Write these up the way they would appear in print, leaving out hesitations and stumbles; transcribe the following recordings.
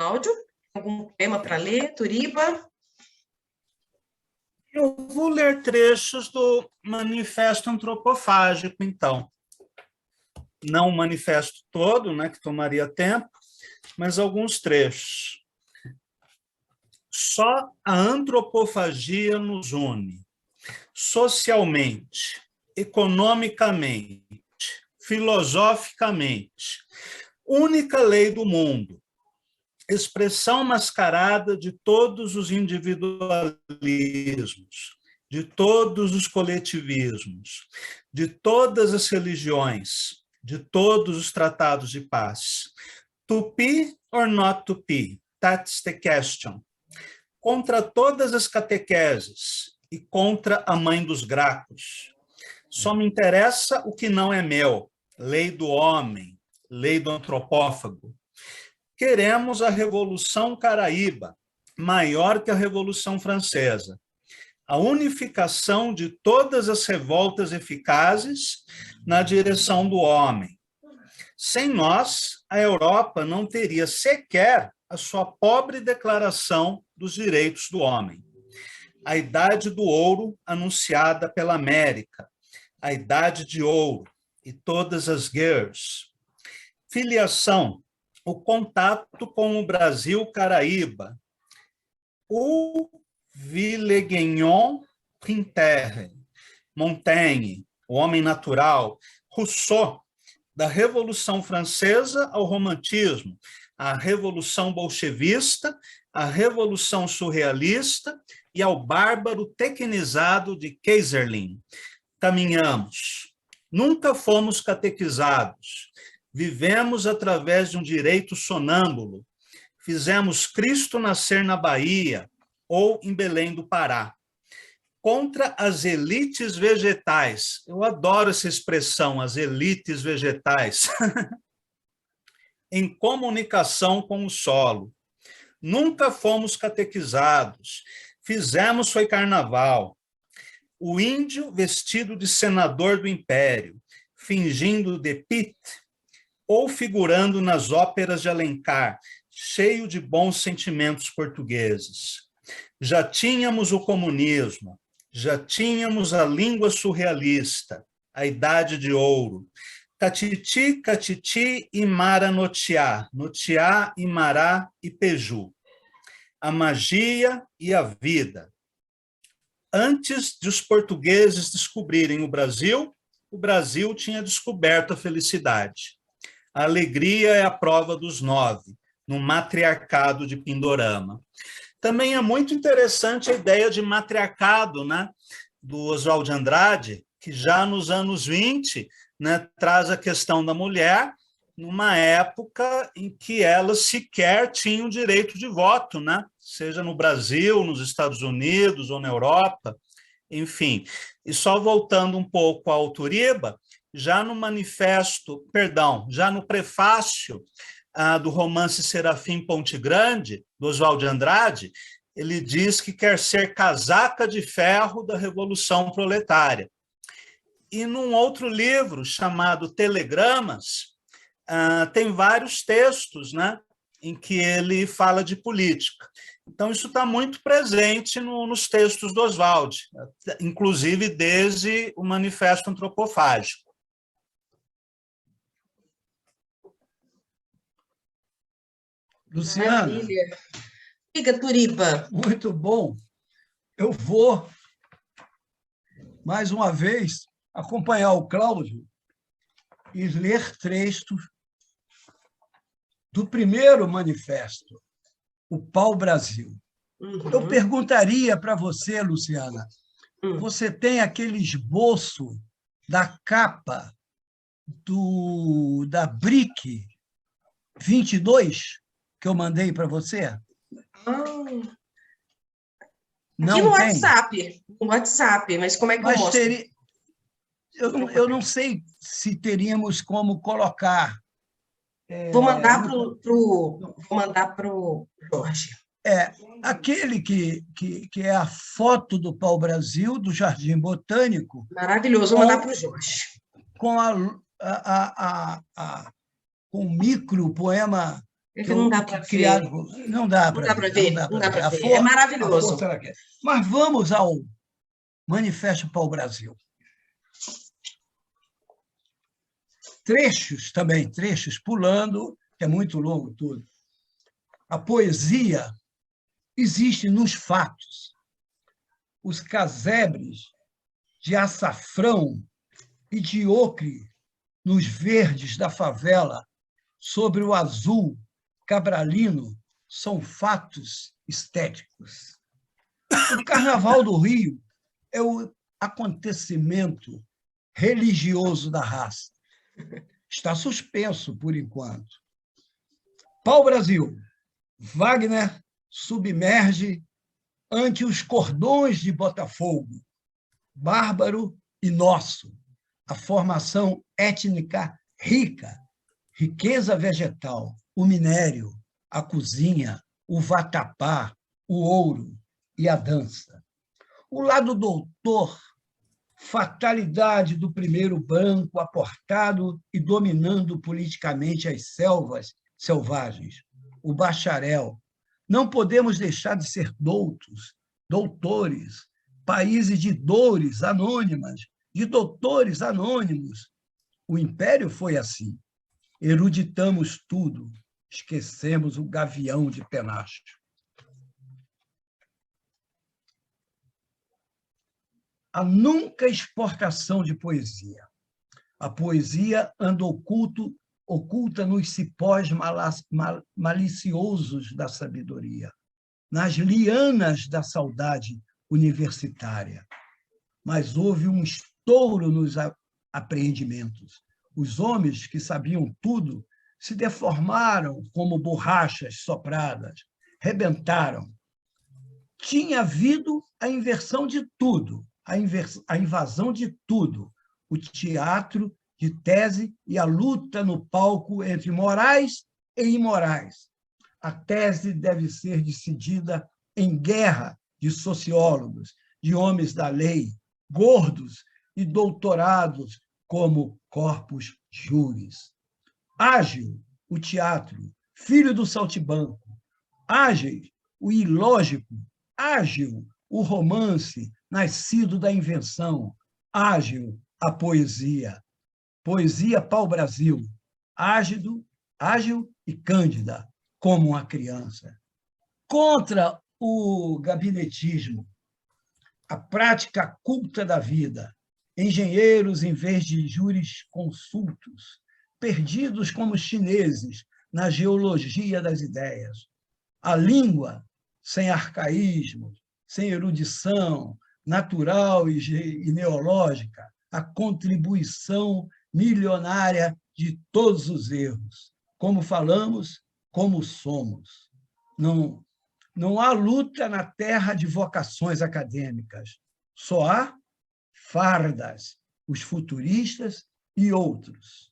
Áudio? Algum poema para ler, Turiba? Eu vou ler trechos do Manifesto Antropofágico, então. Não o manifesto todo, né, que tomaria tempo, mas alguns trechos. Só a antropofagia nos une, socialmente, economicamente, filosoficamente. Única lei do mundo, expressão mascarada de todos os individualismos, de todos os coletivismos, de todas as religiões, de todos os tratados de paz. To be or not to be? That's the question. Contra todas as catequeses e contra a mãe dos Gracos. Só me interessa o que não é meu. Lei do homem, lei do antropófago. Queremos a Revolução Caraíba, maior que a Revolução Francesa. A unificação de todas as revoltas eficazes na direção do homem. Sem nós, a Europa não teria sequer a sua pobre declaração dos direitos do homem. A Idade do Ouro anunciada pela América, a Idade de Ouro e todas as guerras. Filiação, o contato com o Brasil Caraíba. O Villegagnon Pinterre, Montaigne, o homem natural, Rousseau, da Revolução Francesa ao Romantismo, a Revolução Bolchevista, a Revolução Surrealista e ao bárbaro tecnizado de Kaiserlin. Caminhamos. Nunca fomos catequizados. Vivemos através de um direito sonâmbulo. Fizemos Cristo nascer na Bahia ou em Belém do Pará. Contra as elites vegetais. Eu adoro essa expressão, as elites vegetais. Em comunicação com o solo. Nunca fomos catequizados. Fizemos foi carnaval. O índio vestido de senador do império, fingindo de Pitt, ou figurando nas óperas de Alencar, cheio de bons sentimentos portugueses. Já tínhamos o comunismo, já tínhamos a língua surrealista, a Idade de Ouro, Catiti, Catiti e Mara Notiá, Notiá e Mará e Peju, a magia e a vida. Antes de os portugueses descobrirem o Brasil tinha descoberto a felicidade. A alegria é a prova dos 9, no matriarcado de Pindorama. Também é muito interessante a ideia de matriarcado, né, do Oswald de Andrade, que já nos anos 20, né, traz a questão da mulher numa época em que elas sequer tinham direito de voto, né, seja no Brasil, nos Estados Unidos ou na Europa, enfim. E só voltando um pouco ao Turiba, já no manifesto, perdão, já no prefácio do romance Serafim Ponte Grande, do Oswald de Andrade, ele diz que quer ser casaca de ferro da Revolução Proletária. E num outro livro, chamado Telegramas, tem vários textos, né, em que ele fala de política. Então, isso está muito presente nos textos do Oswald, inclusive desde o Manifesto Antropofágico. Luciana. Maravilha. Diga, Turiba. Muito bom. Eu vou, mais uma vez, acompanhar o Cláudio e ler trechos do primeiro manifesto, o Pau-Brasil. Eu perguntaria para você, Luciana, você tem aquele esboço da capa da BRIC 22 que eu mandei para você? Não aqui no tem? WhatsApp, mas como é que eu mostro? Eu não sei se teríamos como colocar. Vou mandar para o Jorge. Aquele que é a foto do Pau-Brasil, do Jardim Botânico. Maravilhoso, vou mandar para o Jorge. Com com o micro-poema que não dá para ver. Não dá para ver. Não dá para ver. É maravilhoso. Mas vamos ao Manifesto Pau-Brasil. Trechos pulando, que é muito longo tudo. A poesia existe nos fatos. Os casebres de açafrão e de ocre nos verdes da favela, sobre o azul cabralino, são fatos estéticos. O Carnaval do Rio é o acontecimento religioso da raça. Está suspenso, por enquanto. Pau-Brasil. Wagner submerge ante os cordões de Botafogo, bárbaro e nosso, a formação étnica rica, riqueza vegetal, o minério, a cozinha, o vatapá, o ouro e a dança. O lado doutor, fatalidade do primeiro branco aportado e dominando politicamente as selvas selvagens. O bacharel. Não podemos deixar de ser doutores, países de dores anônimas, de doutores anônimos. O império foi assim. Eruditamos tudo, esquecemos o gavião de penacho. A nunca exportação de poesia. A poesia anda oculta nos cipós maliciosos da sabedoria, nas lianas da saudade universitária. Mas houve um estouro nos apreendimentos. Os homens que sabiam tudo se deformaram como borrachas sopradas, rebentaram. Tinha havido a inversão de tudo, a invasão de tudo, o teatro de tese e a luta no palco entre morais e imorais. A tese deve ser decidida em guerra de sociólogos, de homens da lei, gordos e doutorados como corpus juris. Ágil, o teatro, filho do saltimbanco. Ágil, o ilógico. Ágil, o romance, nascido da invenção. Ágil, a poesia. Poesia pau-brasil, ágil e cândida, como uma criança. Contra o gabinetismo, a prática culta da vida, engenheiros em vez de jurisconsultos, perdidos como os chineses na geologia das ideias. A língua, sem arcaísmos, sem erudição natural e neológica, a contribuição milionária de todos os erros. Como falamos, como somos. Não há luta na terra de vocações acadêmicas. Só há fardas, os futuristas e outros.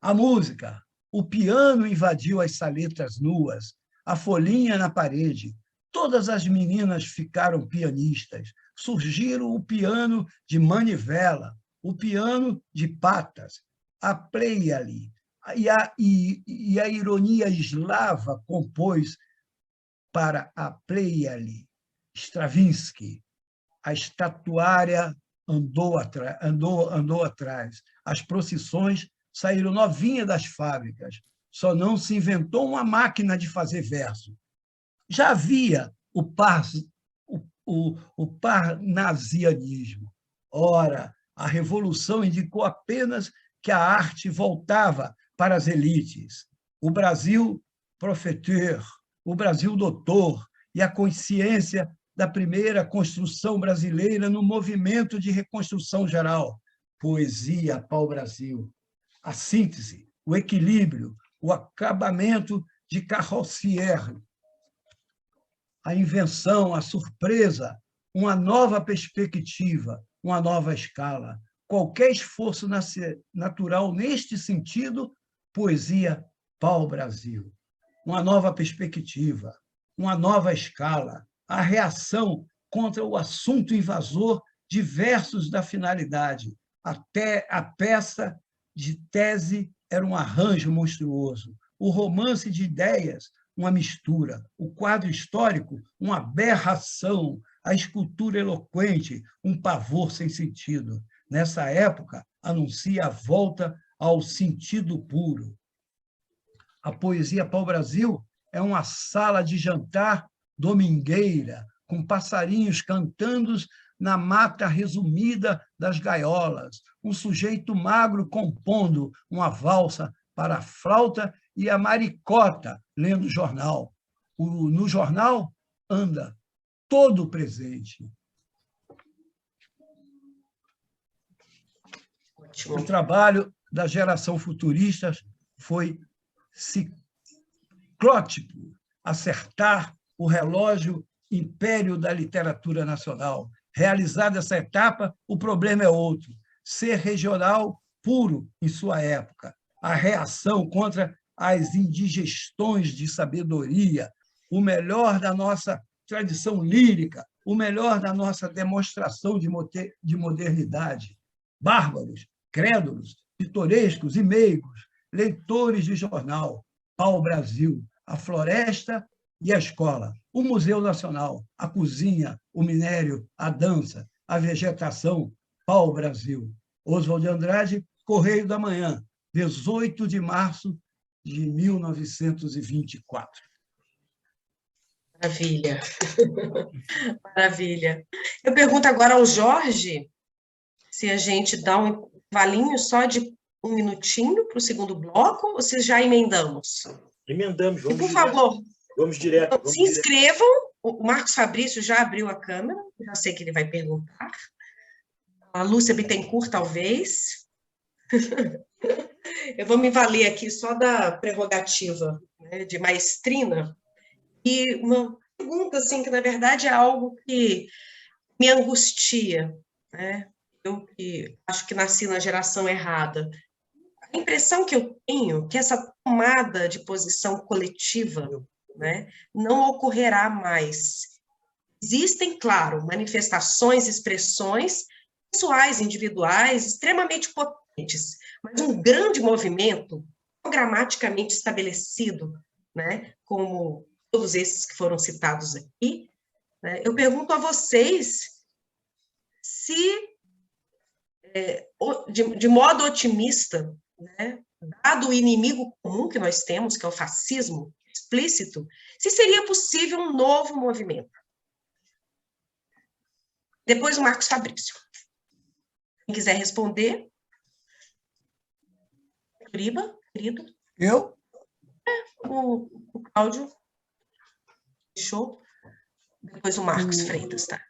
A música, o piano invadiu as saletas nuas, a folhinha na parede. Todas as meninas ficaram pianistas. Surgiram o piano de manivela, o piano de patas, a Pleiade, e a ironia eslava compôs para a Pleiade, Stravinsky. A estatuária andou atrás. As procissões saíram novinhas das fábricas. Só não se inventou uma máquina de fazer verso. Já havia o parnasianismo. Ora, a Revolução indicou apenas que a arte voltava para as elites. O Brasil profeteur, o Brasil doutor, e a consciência da primeira construção brasileira no movimento de reconstrução geral. Poesia, pau-brasil. A síntese, o equilíbrio, o acabamento de Carrossier, a invenção, a surpresa, uma nova perspectiva, uma nova escala. Qualquer esforço natural neste sentido, poesia pau-brasil. Uma nova perspectiva, uma nova escala, a reação contra o assunto invasor de versos da finalidade. Até a peça de tese era um arranjo monstruoso. O romance de ideias, uma mistura. O quadro histórico, uma aberração. A escultura eloquente, um pavor sem sentido. Nessa época, anuncia a volta ao sentido puro. A poesia pau-brasil é uma sala de jantar domingueira, com passarinhos cantando na mata resumida das gaiolas, um sujeito magro compondo uma valsa para a flauta e a maricota lendo jornal. No jornal anda todo presente. O trabalho da geração futurista foi ciclótico, acertar o relógio império da literatura nacional. Realizada essa etapa, o problema é outro. Ser regional puro em sua época. A reação contra as indigestões de sabedoria, o melhor da nossa tradição lírica, o melhor da nossa demonstração de modernidade. Bárbaros, crédulos, pitorescos e meigos, leitores de jornal, pau-brasil, a floresta e a escola, o Museu Nacional, a cozinha, o minério, a dança, a vegetação, pau-brasil. Oswald de Andrade, Correio da Manhã, 18 de março de 1924. Maravilha. Maravilha. Eu pergunto agora ao Jorge se a gente dá um valinho só de um minutinho para o segundo bloco, ou se já emendamos? Emendamos, vamos e, por favor, vamos direto. Vamos se inscrevam. O Marcos Fabrício já abriu a câmera, já sei que ele vai perguntar. A Lúcia Bittencourt, talvez. Eu vou me valer aqui só da prerrogativa, né, de maestrina. E uma pergunta, assim, que na verdade é algo que me angustia, né? Eu que acho que nasci na geração errada. A impressão que eu tenho é que essa tomada de posição coletiva, né, não ocorrerá mais. Existem, claro, manifestações, expressões pessoais, individuais, extremamente potentes, mas um grande movimento programaticamente estabelecido, né, como todos esses que foram citados aqui, né, eu pergunto a vocês se, de modo otimista, né, dado o inimigo comum que nós temos, que é o fascismo explícito, se seria possível um novo movimento. Depois o Marcos Fabrício. Quem quiser responder. Turiba, querido. Eu? O Cláudio. Fechou. Depois o Marcos Freitas, tá?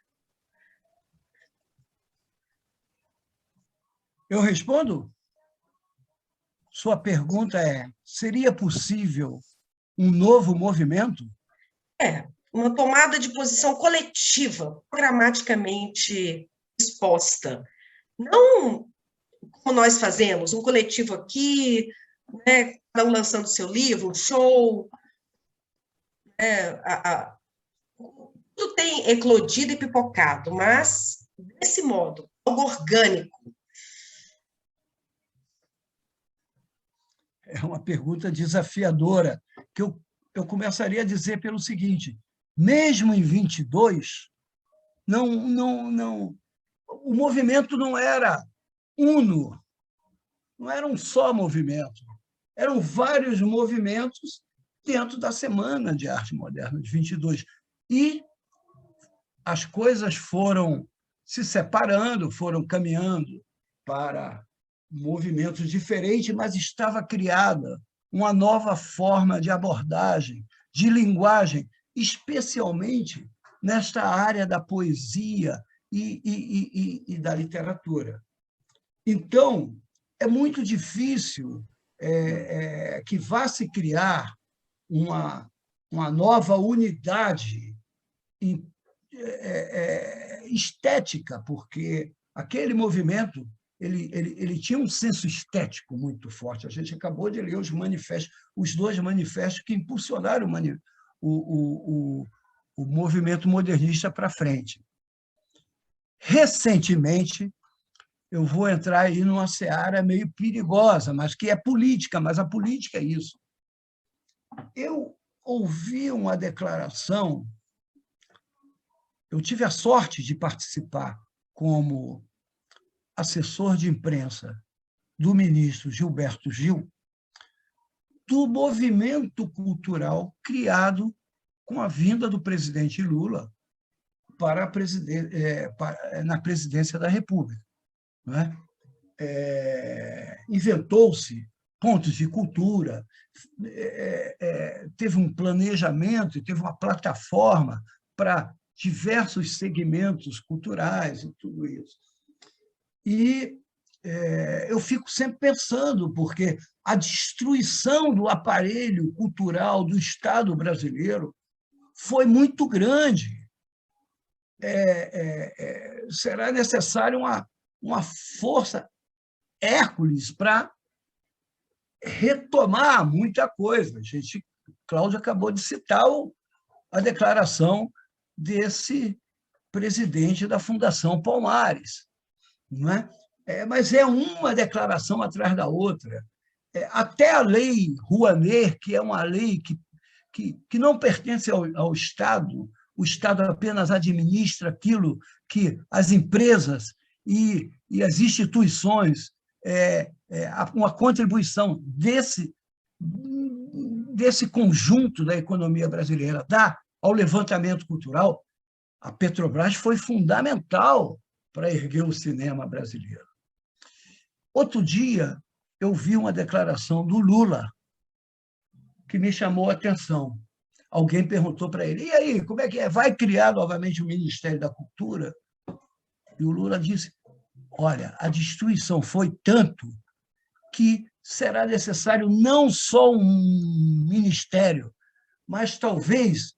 Eu respondo? Sua pergunta é: seria possível um novo movimento? Uma tomada de posição coletiva, programaticamente exposta. Não como nós fazemos, um coletivo aqui, né, cada um lançando seu livro, um show. Tudo tem eclodido e pipocado, mas desse modo, algo orgânico. É uma pergunta desafiadora, que eu começaria a dizer pelo seguinte: mesmo em 22, o movimento não era uno, não era um só movimento, eram vários movimentos dentro da Semana de Arte Moderna de 22. E as coisas foram se separando, foram caminhando para movimentos diferentes, mas estava criada uma nova forma de abordagem, de linguagem, especialmente nesta área da poesia e da literatura. Então, é muito difícil que vá se criar uma nova unidade estética, porque aquele movimento ele tinha um senso estético muito forte. A gente acabou de ler os dois manifestos que impulsionaram o movimento modernista para frente. Recentemente, eu vou entrar aí numa seara meio perigosa, mas que é política, mas a política é isso. Eu ouvi uma declaração, eu tive a sorte de participar como assessor de imprensa do ministro Gilberto Gil, do movimento cultural criado com a vinda do presidente Lula na presidência da República. Não é? Inventou-se pontos de cultura, teve um planejamento, teve uma plataforma para diversos segmentos culturais e tudo isso. E eu fico sempre pensando, porque a destruição do aparelho cultural do Estado brasileiro foi muito grande. Será necessário uma força Hércules para retomar muita coisa. Cláudio acabou de citar a declaração desse presidente da Fundação Palmares. Não é? Mas é uma declaração atrás da outra. Até a lei Rouanet, que é uma lei que não pertence ao Estado, o Estado apenas administra aquilo que as empresas e as instituições, uma contribuição desse conjunto da economia brasileira dá ao levantamento cultural. A Petrobras foi fundamental para erguer o cinema brasileiro. Outro dia, eu vi uma declaração do Lula que me chamou a atenção. Alguém perguntou para ele: e aí, como é que é? Vai criar novamente o Ministério da Cultura? E o Lula disse: olha, a destruição foi tanto que será necessário não só um ministério, mas talvez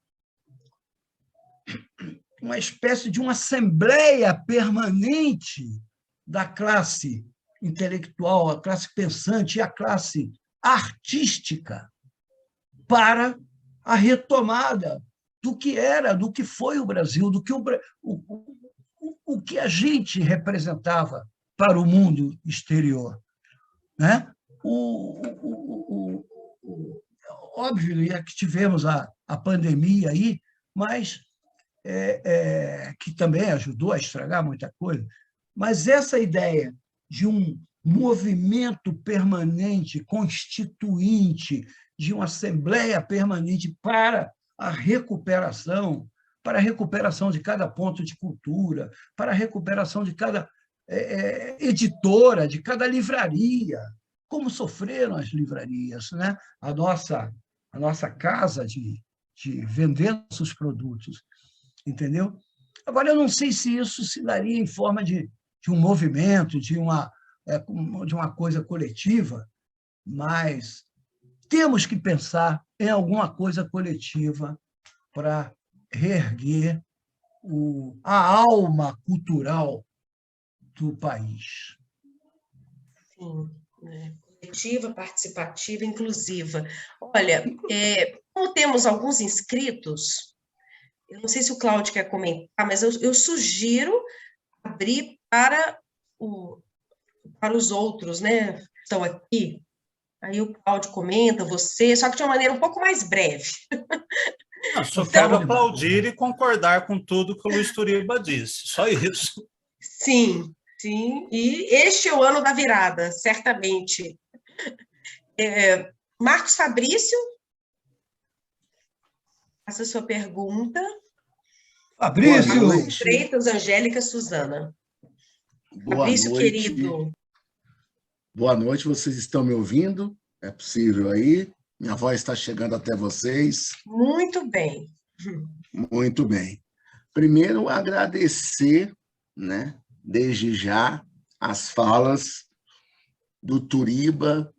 uma espécie de uma assembleia permanente da classe intelectual, a classe pensante e a classe artística para a retomada do que era, do que foi o Brasil, do que o que a gente representava para o mundo exterior. Né? Óbvio que tivemos a pandemia aí, mas que também ajudou a estragar muita coisa, mas essa ideia de um movimento permanente, constituinte, de uma assembleia permanente para a recuperação de cada ponto de cultura, para a recuperação de cada editora, de cada livraria, como sofreram as livrarias, né? A nossa casa de vender nossos produtos, entendeu? Agora, eu não sei se isso se daria em forma de um movimento, de uma coisa coletiva, mas temos que pensar em alguma coisa coletiva para reerguer a alma cultural do país. Sim, né? Coletiva, participativa, inclusiva. Olha, como temos alguns inscritos, eu não sei se o Cláudio quer comentar, mas eu sugiro abrir para os outros, né, que estão aqui. Aí o Cláudio comenta, você, só que de uma maneira um pouco mais breve. Não, só Então, quero aplaudir e concordar com tudo que o Luiz Turiba disse, só isso. Sim, sim, e este é o ano da virada, certamente. Marcos Fabrício, faça a sua pergunta. Fabrício! Freitas, Angélica, Suzana. Boa Fabrício, noite. querido. Boa noite, vocês estão me ouvindo? É possível aí? Minha voz está chegando até vocês? Muito bem. Muito bem. Primeiro, agradecer, né, desde já, as falas do Turiba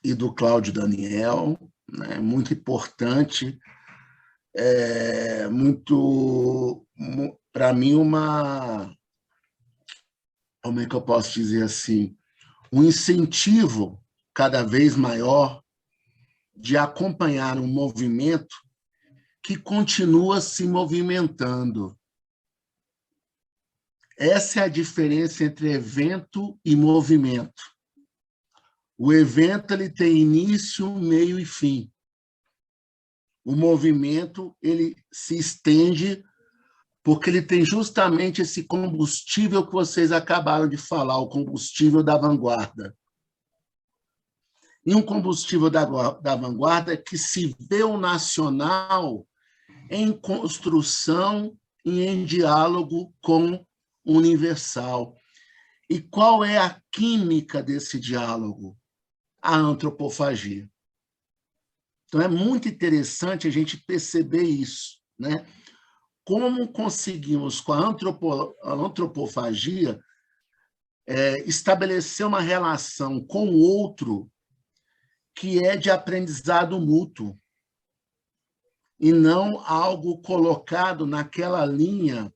e do Cláudio Daniel, né, muito importante, para mim, como é que eu posso dizer assim, um incentivo cada vez maior de acompanhar um movimento que continua se movimentando. Essa é a diferença entre evento e movimento. O evento ele tem início, meio e fim. O movimento ele se estende porque ele tem justamente esse combustível que vocês acabaram de falar, o combustível da vanguarda. E um combustível da vanguarda que se vê o nacional em construção e em diálogo com o universal. E qual é a química desse diálogo? A antropofagia. Então, é muito interessante a gente perceber isso, né? Como conseguimos, com a antropofagia, estabelecer uma relação com o outro que é de aprendizado mútuo, e não algo colocado naquela linha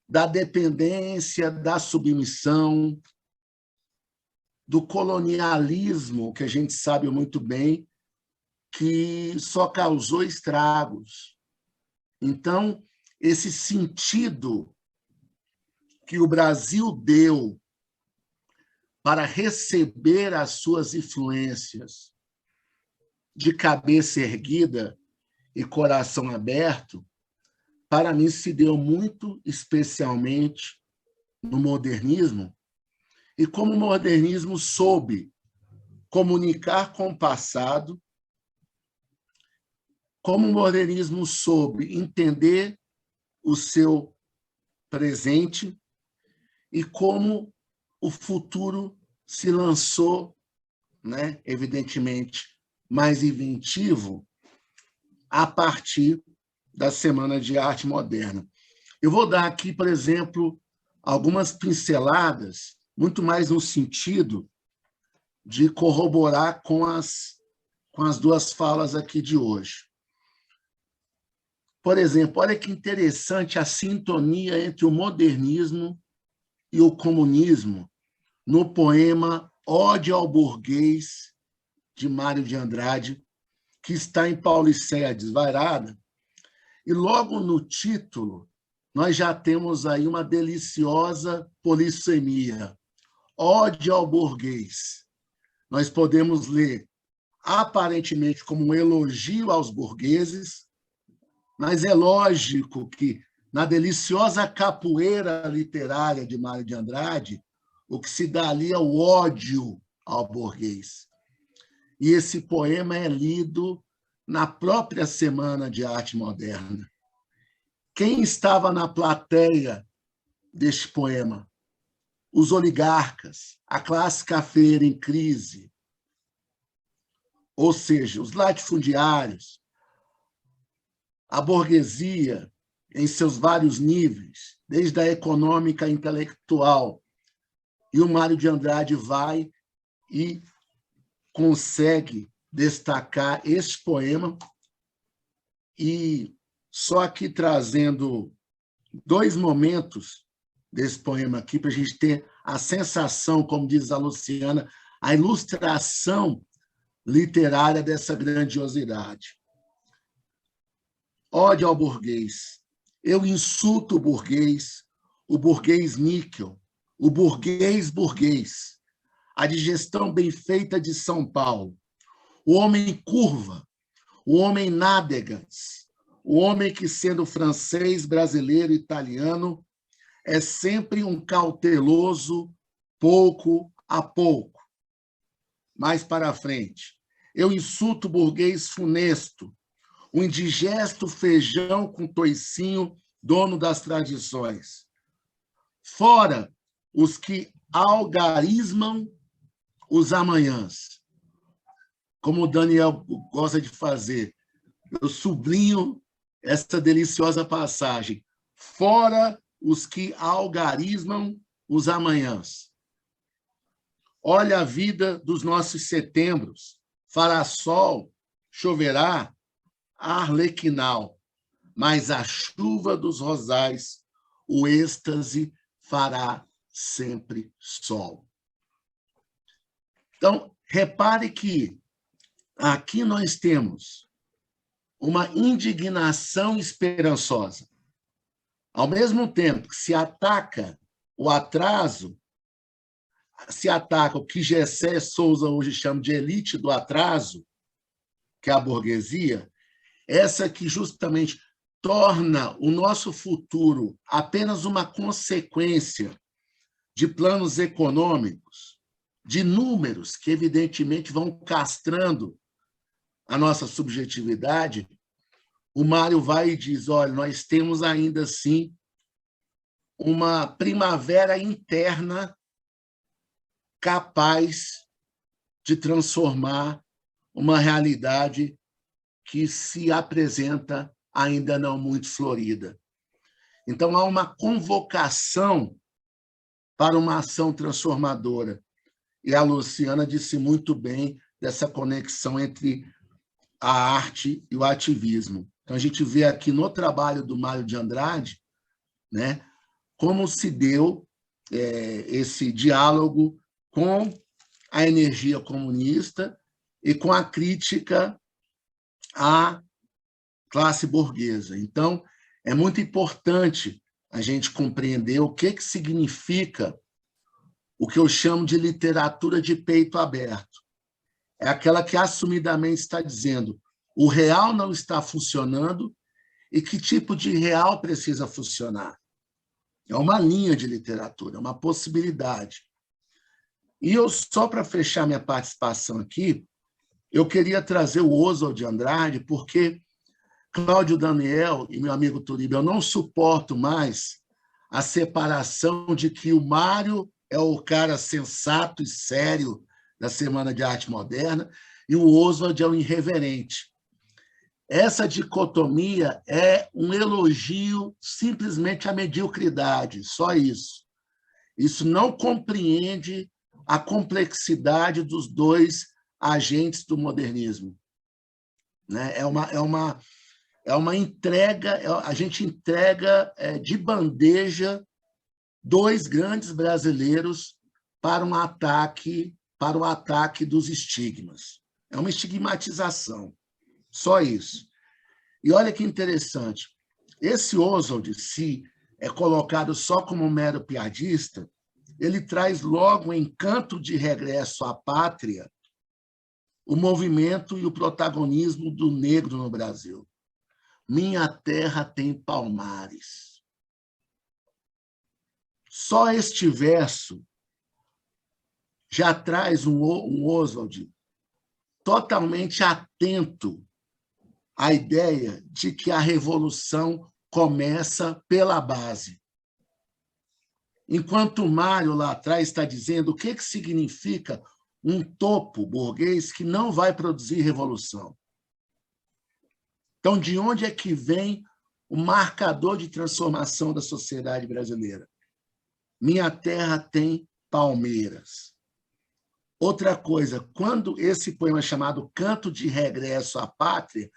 da dependência, da submissão, do colonialismo, que a gente sabe muito bem que só causou estragos. Então, esse sentido que o Brasil deu para receber as suas influências de cabeça erguida e coração aberto, para mim se deu muito especialmente no modernismo, e como o modernismo soube comunicar com o passado, como o modernismo soube entender o seu presente e como o futuro se lançou, né, evidentemente, mais inventivo a partir da Semana de Arte Moderna. Eu vou dar aqui, por exemplo, algumas pinceladas, muito mais no sentido de corroborar com as duas falas aqui de hoje. Por exemplo, olha que interessante a sintonia entre o modernismo e o comunismo no poema Ode ao Burguês, de Mário de Andrade, que está em Pauliceia Desvairada, e logo no título nós já temos aí uma deliciosa polissemia. Ode ao Burguês. Nós podemos ler aparentemente como um elogio aos burgueses, mas é lógico que, na deliciosa capoeira literária de Mário de Andrade, o que se dá ali é o ódio ao burguês. E esse poema é lido na própria Semana de Arte Moderna. Quem estava na plateia deste poema? os oligarcas, a classe cafeira em crise, ou seja, os latifundiários, a burguesia em seus vários níveis, desde a econômica à intelectual. E o Mário de Andrade vai e consegue destacar este poema, e só aqui trazendo 2 momentos desse poema aqui, para a gente ter a sensação, como diz a Luciana, a ilustração literária dessa grandiosidade. Ódio ao burguês. Eu insulto o burguês níquel, o burguês, a digestão bem feita de São Paulo, o homem curva, o homem nádegas, o homem que, sendo francês, brasileiro, italiano, é sempre um cauteloso, pouco a pouco. Mais para frente, eu insulto o burguês funesto, o indigesto feijão com toicinho, dono das tradições. Fora os que algarismam os amanhãs. Como o Daniel gosta de fazer, eu sublinho essa deliciosa passagem. Fora os que algarismam os amanhãs. Olha a vida dos nossos setembros. Fará sol, choverá, arlequinal, mas a chuva dos rosais, o êxtase fará sempre sol. Então, repare que aqui nós temos uma indignação esperançosa. Ao mesmo tempo que se ataca o atraso, se ataca o que Gessé Souza hoje chama de elite do atraso, que é a burguesia, essa que justamente torna o nosso futuro apenas uma consequência de planos econômicos, de números que, evidentemente, vão castrando a nossa subjetividade. O Mário vai e diz, olha, nós temos ainda, assim, uma primavera interna capaz de transformar uma realidade que se apresenta ainda não muito florida. Então, há uma convocação para uma ação transformadora. E a Luciana disse muito bem dessa conexão entre a arte e o ativismo. Então, a gente vê aqui no trabalho do Mário de Andrade, né, como se deu esse diálogo com a energia comunista e com a crítica à classe burguesa. Então, é muito importante a gente compreender o que significa o que eu chamo de literatura de peito aberto. É aquela que assumidamente está dizendo o real não está funcionando e que tipo de real precisa funcionar. É uma linha de literatura, é uma possibilidade. E eu, só para fechar minha participação aqui, eu queria trazer o Oswald de Andrade, porque Cláudio Daniel e meu amigo Turiba, eu não suporto mais a separação de que o Mário é o cara sensato e sério da Semana de Arte Moderna e o Oswald é o irreverente. Essa dicotomia é um elogio simplesmente à mediocridade, só isso. Isso não compreende a complexidade dos dois agentes do modernismo. Né? É uma entrega, a gente entrega de bandeja 2 grandes brasileiros para o ataque dos estigmas. É uma estigmatização, só isso. E olha que interessante, esse Oswald, se é colocado só como um mero piadista, ele traz logo o encanto de regresso à pátria, o movimento e o protagonismo do negro no Brasil. Minha terra tem palmares. Só este verso já traz um Oswald totalmente atento à ideia de que a revolução começa pela base. Enquanto o Mário, lá atrás, está dizendo o que significa um topo burguês que não vai produzir revolução. Então, de onde é que vem o marcador de transformação da sociedade brasileira? Minha terra tem palmeiras. Outra coisa, quando esse poema é chamado Canto de Regresso à Pátria,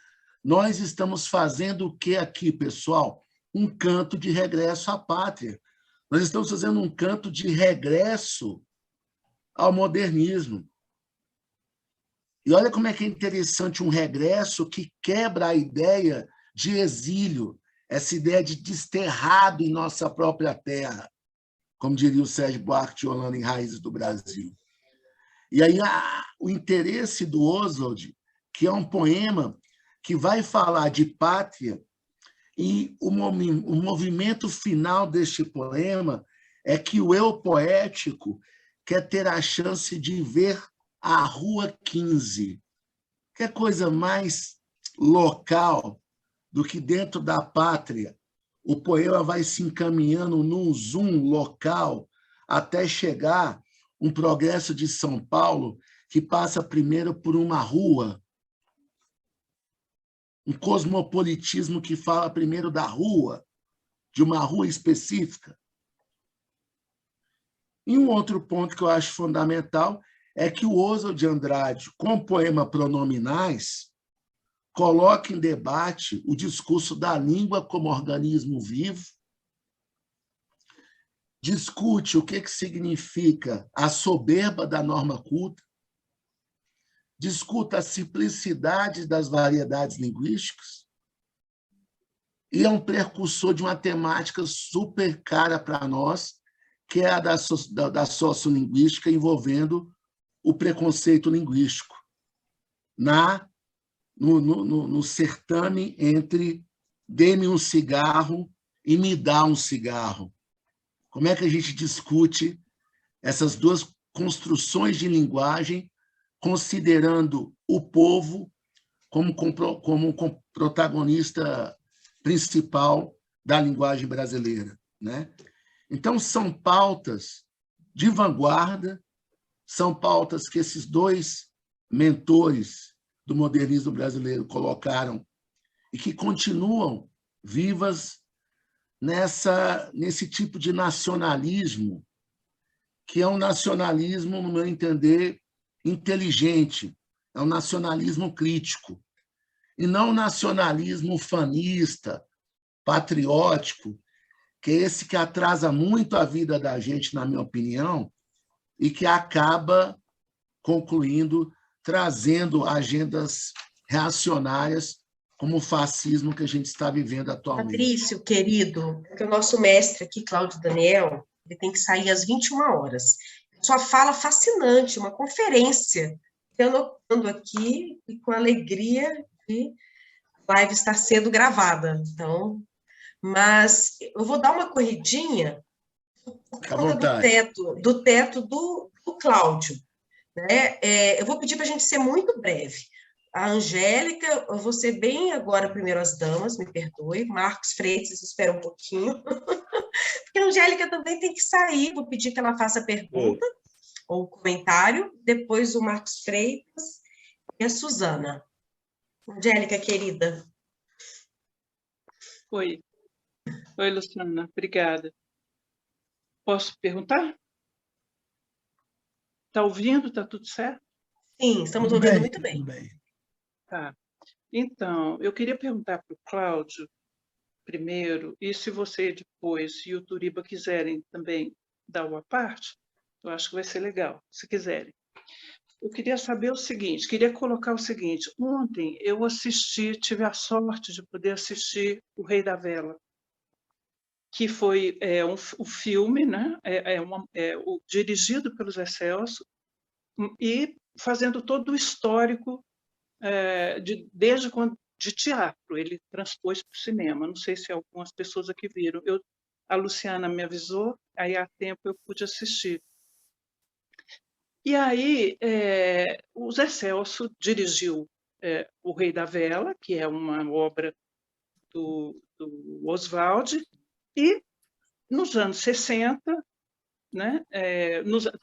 nós estamos fazendo o que aqui, pessoal? Um canto de regresso à pátria. Nós estamos fazendo um canto de regresso ao modernismo. E olha como é que é interessante um regresso que quebra a ideia de exílio, essa ideia de desterrado em nossa própria terra, como diria o Sérgio Buarque de Holanda em Raízes do Brasil. E aí o interesse do Oswald, que é um poema que vai falar de pátria, e o movimento final deste poema é que o eu poético quer ter a chance de ver a Rua 15. Que coisa mais local do que dentro da pátria o poema vai se encaminhando num zoom local até chegar um progresso de São Paulo que passa primeiro por uma rua, um cosmopolitismo que fala primeiro da rua, de uma rua específica. E um outro ponto que eu acho fundamental é que o Oswald de Andrade, com o poema Pronominais, coloca em debate o discurso da língua como organismo vivo, discute o que significa a soberba da norma culta, discuta a simplicidade das variedades linguísticas e é um precursor de uma temática super cara para nós, que é a da sociolinguística envolvendo o preconceito linguístico no certame entre dê-me um cigarro e me dá um cigarro. Como é que a gente discute essas duas construções de linguagem, considerando o povo como protagonista principal da linguagem brasileira, né? Então, são pautas de vanguarda, são pautas que esses dois mentores do modernismo brasileiro colocaram e que continuam vivas nesse tipo de nacionalismo, que é um nacionalismo, no meu entender, inteligente, é um nacionalismo crítico, e não um nacionalismo fanista, patriótico, que é esse que atrasa muito a vida da gente, na minha opinião, e que acaba concluindo, trazendo agendas reacionárias como o fascismo que a gente está vivendo atualmente. Patrício, querido, porque o nosso mestre aqui, Cláudio Daniel, ele tem que sair às 21 horas. Sua fala fascinante, uma conferência. Eu anotando aqui e com alegria de a live estar sendo gravada. Então, mas eu vou dar uma corridinha por conta do teto do Cláudio. Né? Eu vou pedir para a gente ser muito breve. A Angélica, eu vou ser bem agora primeiro as damas, me perdoe. Marcos Freitas, espera um pouquinho. Porque a Angélica também tem que sair, vou pedir que ela faça a pergunta ou comentário. Depois o Marcos Freitas e a Suzana. Angélica, querida. Oi, Luciana, obrigada. Posso perguntar? Está ouvindo? Está tudo certo? Sim, estamos Tudo ouvindo bem, muito bem. tudo bem. Tá. Então, eu queria perguntar para o Cláudio, primeiro, e se você depois e o Turiba quiserem também dar uma parte, eu acho que vai ser legal, se quiserem. Eu queria saber o seguinte, queria colocar o seguinte, ontem eu tive a sorte de poder assistir O Rei da Vela, que foi um filme, né? Dirigido pelo Zé Celso, e fazendo todo o histórico desde quando de teatro, ele transpôs para o cinema. Não sei se algumas pessoas aqui viram. A Luciana me avisou, aí há tempo eu pude assistir. E aí o Zé Celso dirigiu O Rei da Vela, que é uma obra do Oswald, e nos anos 60 né?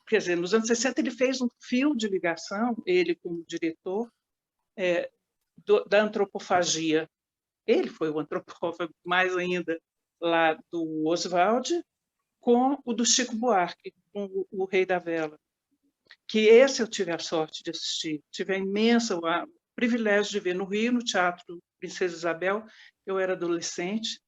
Quer dizer, nos anos 60 ele fez um fio de ligação, ele como diretor, da antropofagia. Ele foi o antropófago mais ainda lá do Oswald, com o do Chico Buarque, com o Rei da Vela, que esse eu tive a sorte de assistir. Tive a imensa o privilégio de ver no Rio, no Teatro Princesa Isabel. Eu era adolescente,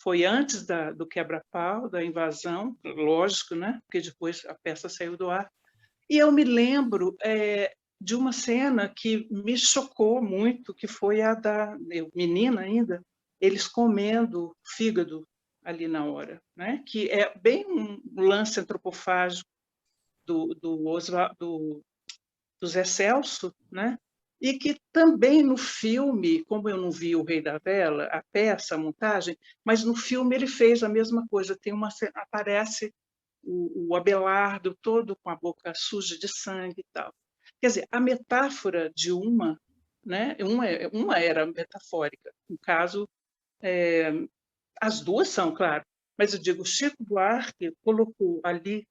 foi antes do quebra-pau, da invasão, lógico, né? Porque depois a peça saiu do ar. E eu me lembro de uma cena que me chocou muito, que foi a eu, menina ainda, eles comendo fígado ali na hora, né? Que é bem um lance antropofágico do Zé Celso, né? E que também no filme, como eu não vi o Rei da Vela, a peça, a montagem, mas no filme ele fez a mesma coisa. Aparece o Abelardo todo com a boca suja de sangue e tal. Quer dizer, a metáfora de né? Uma era metafórica. No caso, as duas são, claro. Mas eu digo, Chico Buarque colocou ali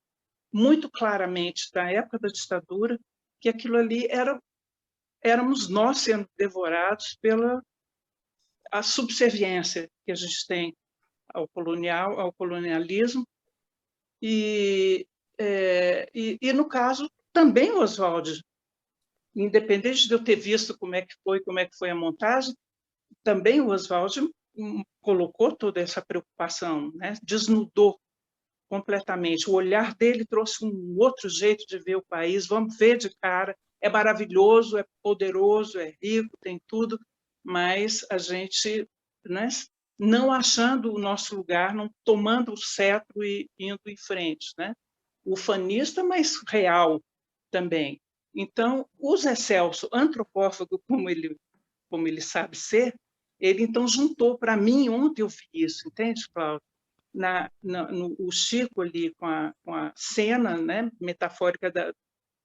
muito claramente, da época da ditadura, que aquilo ali éramos nós sendo devorados pela a subserviência que a gente tem ao colonialismo, e no caso, também o Oswald, independente de eu ter visto como é que foi a montagem, também o Oswald colocou toda essa preocupação, né? Desnudou completamente. O olhar dele trouxe um outro jeito de ver o país. Vamos ver de cara. É maravilhoso, é poderoso, é rico, tem tudo, mas a gente, né, não achando o nosso lugar, não tomando o cetro e indo em frente, né? Ufanista, mas real também. Então, o Zé Celso, antropófago como ele sabe ser, ele então juntou para mim, ontem eu vi isso, entende, Cláudio? O Chico ali com a cena, né, metafórica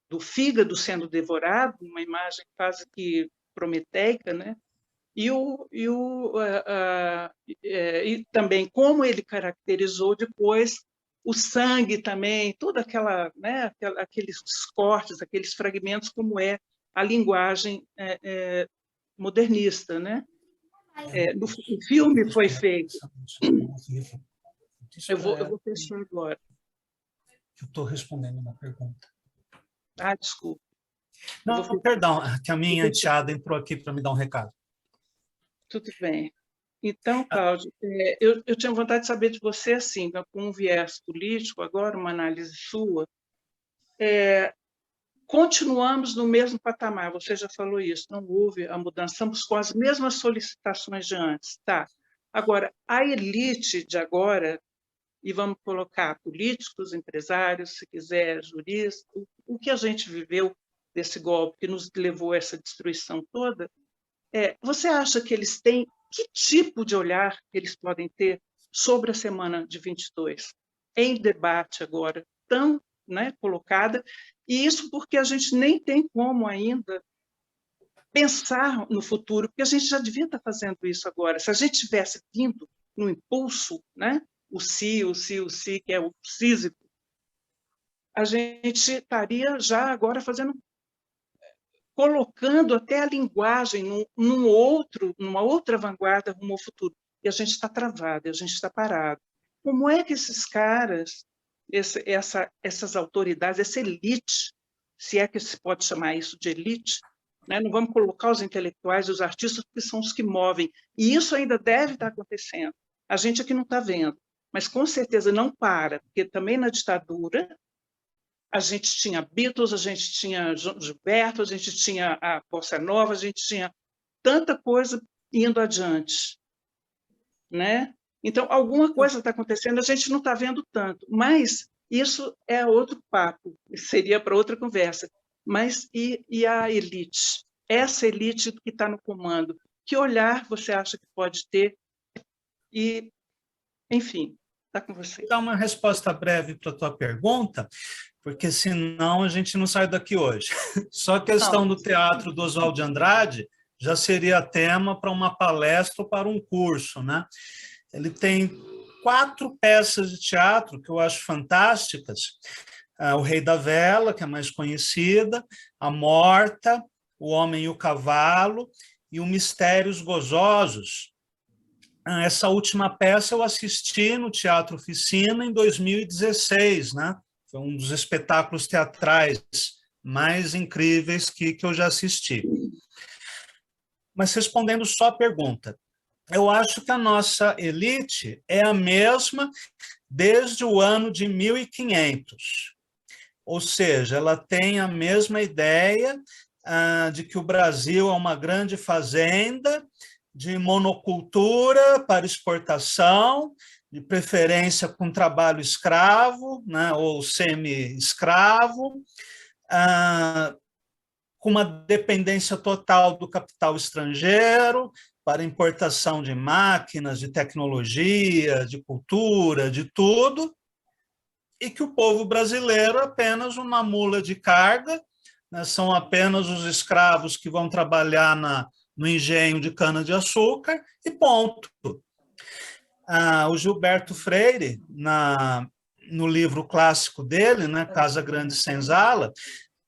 do fígado sendo devorado, uma imagem quase que prometeica, né? E também como ele caracterizou depois o sangue também, toda né, aqueles cortes, aqueles fragmentos, como é a linguagem modernista, né? O filme foi feito. Eu vou fechar agora. Eu estou respondendo uma pergunta. Ah, desculpa. Não, perdão, que a minha enteada entrou aqui para me dar um recado. Tudo bem. Então, Cláudio, eu tinha vontade de saber de você, assim, com um viés político, agora uma análise sua. Continuamos no mesmo patamar, você já falou isso, não houve a mudança, estamos com as mesmas solicitações de antes. Tá. Agora, a elite de agora, e vamos colocar políticos, empresários, se quiser, juristas, o que a gente viveu desse golpe que nos levou a essa destruição toda, você acha que eles têm, que tipo de olhar eles podem ter sobre a semana de 22, em debate agora, tão, né, colocada, e isso porque a gente nem tem como ainda pensar no futuro, porque a gente já devia estar fazendo isso agora. Se a gente tivesse vindo no impulso, né, o si, que é o Sísifo, a gente estaria já agora colocando até a linguagem numa outra vanguarda rumo ao futuro. E a gente está travado, a gente está parado. Como é que esses caras, essas autoridades, essa elite, se é que se pode chamar isso de elite, né? Não vamos colocar os intelectuais e os artistas, porque são os que movem. E isso ainda deve estar acontecendo. A gente aqui não está vendo, mas com certeza não para, porque também na ditadura a gente tinha Beatles, a gente tinha Gilberto, a gente tinha a Bossa Nova, a gente tinha tanta coisa indo adiante, né? Então, alguma coisa está acontecendo, a gente não está vendo tanto, mas isso é outro papo, seria para outra conversa. Mas e a elite? Essa elite que está no comando, que olhar você acha que pode ter? E, enfim, está com você. Vou dar uma resposta breve para a tua pergunta, porque senão a gente não sai daqui hoje. Só a questão do teatro do Oswald de Andrade já seria tema para uma palestra ou para um curso, né? Ele tem 4 peças de teatro que eu acho fantásticas. O Rei da Vela, que é a mais conhecida, A Morta, O Homem e o Cavalo e o Mistérios Gozosos. Essa última peça eu assisti no Teatro Oficina em 2016, né? Foi um dos espetáculos teatrais mais incríveis que eu já assisti. Mas respondendo só a pergunta, eu acho que a nossa elite é a mesma desde o ano de 1500. Ou seja, ela tem a mesma ideia de que o Brasil é uma grande fazenda de monocultura para exportação, de preferência com trabalho escravo, né, ou semi-escravo, com uma dependência total do capital estrangeiro para importação de máquinas, de tecnologia, de cultura, de tudo, e que o povo brasileiro é apenas uma mula de carga, né, são apenas os escravos que vão trabalhar no engenho de cana-de-açúcar, e ponto. O Gilberto Freire, no livro clássico dele, né, Casa Grande e Senzala,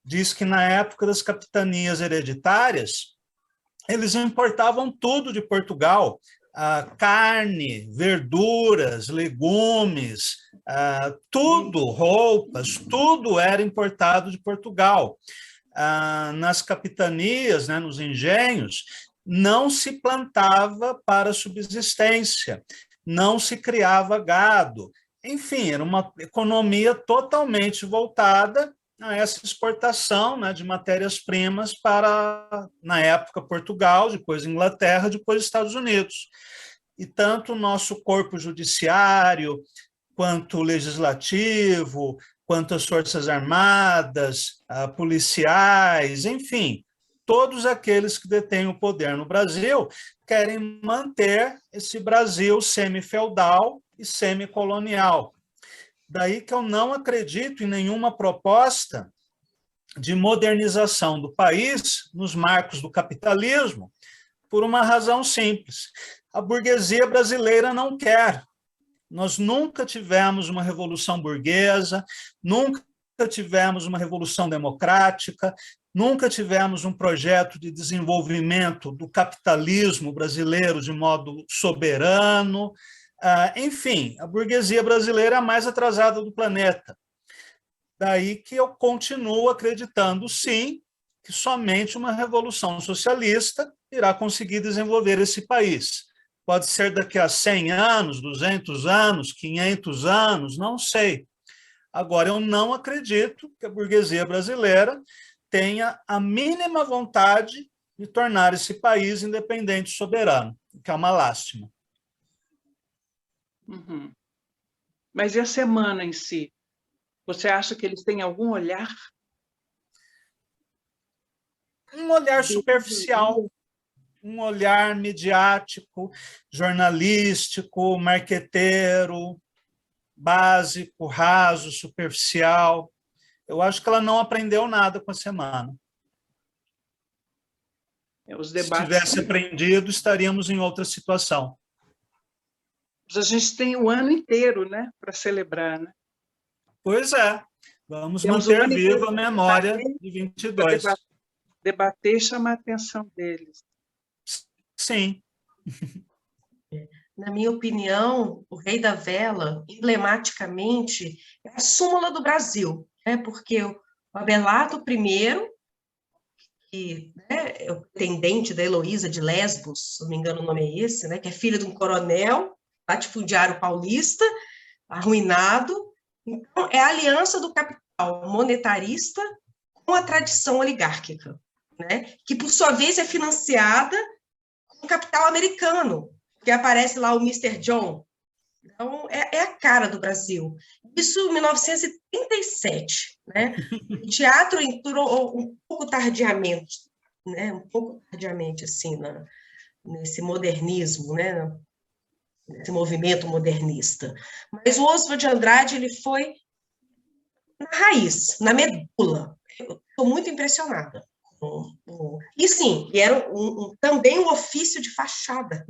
diz que na época das capitanias hereditárias, eles importavam tudo de Portugal, carne, verduras, legumes, tudo, roupas, tudo era importado de Portugal. Nas capitanias, né, nos engenhos, não se plantava para subsistência, não se criava gado. Enfim, era uma economia totalmente voltada a essa exportação, né, de matérias-primas para, na época, Portugal, depois Inglaterra, depois Estados Unidos. E tanto o nosso corpo judiciário, quanto o legislativo, quanto as forças armadas, policiais, enfim, todos aqueles que detêm o poder no Brasil querem manter esse Brasil semi-feudal e semi-colonial. Daí que eu não acredito em nenhuma proposta de modernização do país nos marcos do capitalismo, por uma razão simples. A burguesia brasileira não quer. Nós nunca tivemos uma revolução burguesa, nunca tivemos uma revolução democrática, nunca tivemos um projeto de desenvolvimento do capitalismo brasileiro de modo soberano. Enfim, a burguesia brasileira é a mais atrasada do planeta. Daí que eu continuo acreditando, sim, que somente uma revolução socialista irá conseguir desenvolver esse país. Pode ser daqui a 100 anos, 200 anos, 500 anos, não sei. Agora, eu não acredito que a burguesia brasileira tenha a mínima vontade de tornar esse país independente e soberano, o que é uma lástima. Uhum. Mas e a semana em si? Você acha que eles têm algum olhar? Um olhar superficial, um olhar midiático, jornalístico, marqueteiro, básico, raso, superficial. Eu acho que ela não aprendeu nada com a semana. Os Se debates... tivesse aprendido, estaríamos em outra situação. A gente tem o ano inteiro, né, para celebrar, né? Pois é. Vamos Temos manter viva a memória de 22. Debater e chamar a atenção deles. Sim. Na minha opinião, o Rei da Vela, emblematicamente, é a súmula do Brasil, né? Porque o Abelardo I, que, né, é o pretendente da Heloísa de Lesbos, se não me engano o nome é esse, né, que é filho de um coronel latifundiário paulista, arruinado. Então, é a aliança do capital monetarista com a tradição oligárquica, né, que, por sua vez, é financiada com o capital americano, que aparece lá o Mr. John. Então, é a cara do Brasil. Isso em 1937, né? O teatro entrou um pouco tardiamente, né? Um pouco tardiamente, assim, nesse modernismo, né? Nesse movimento modernista. Mas o Oswald de Andrade, ele foi na raiz, na medula. Eu estou muito impressionada. E sim, era também um ofício de fachada.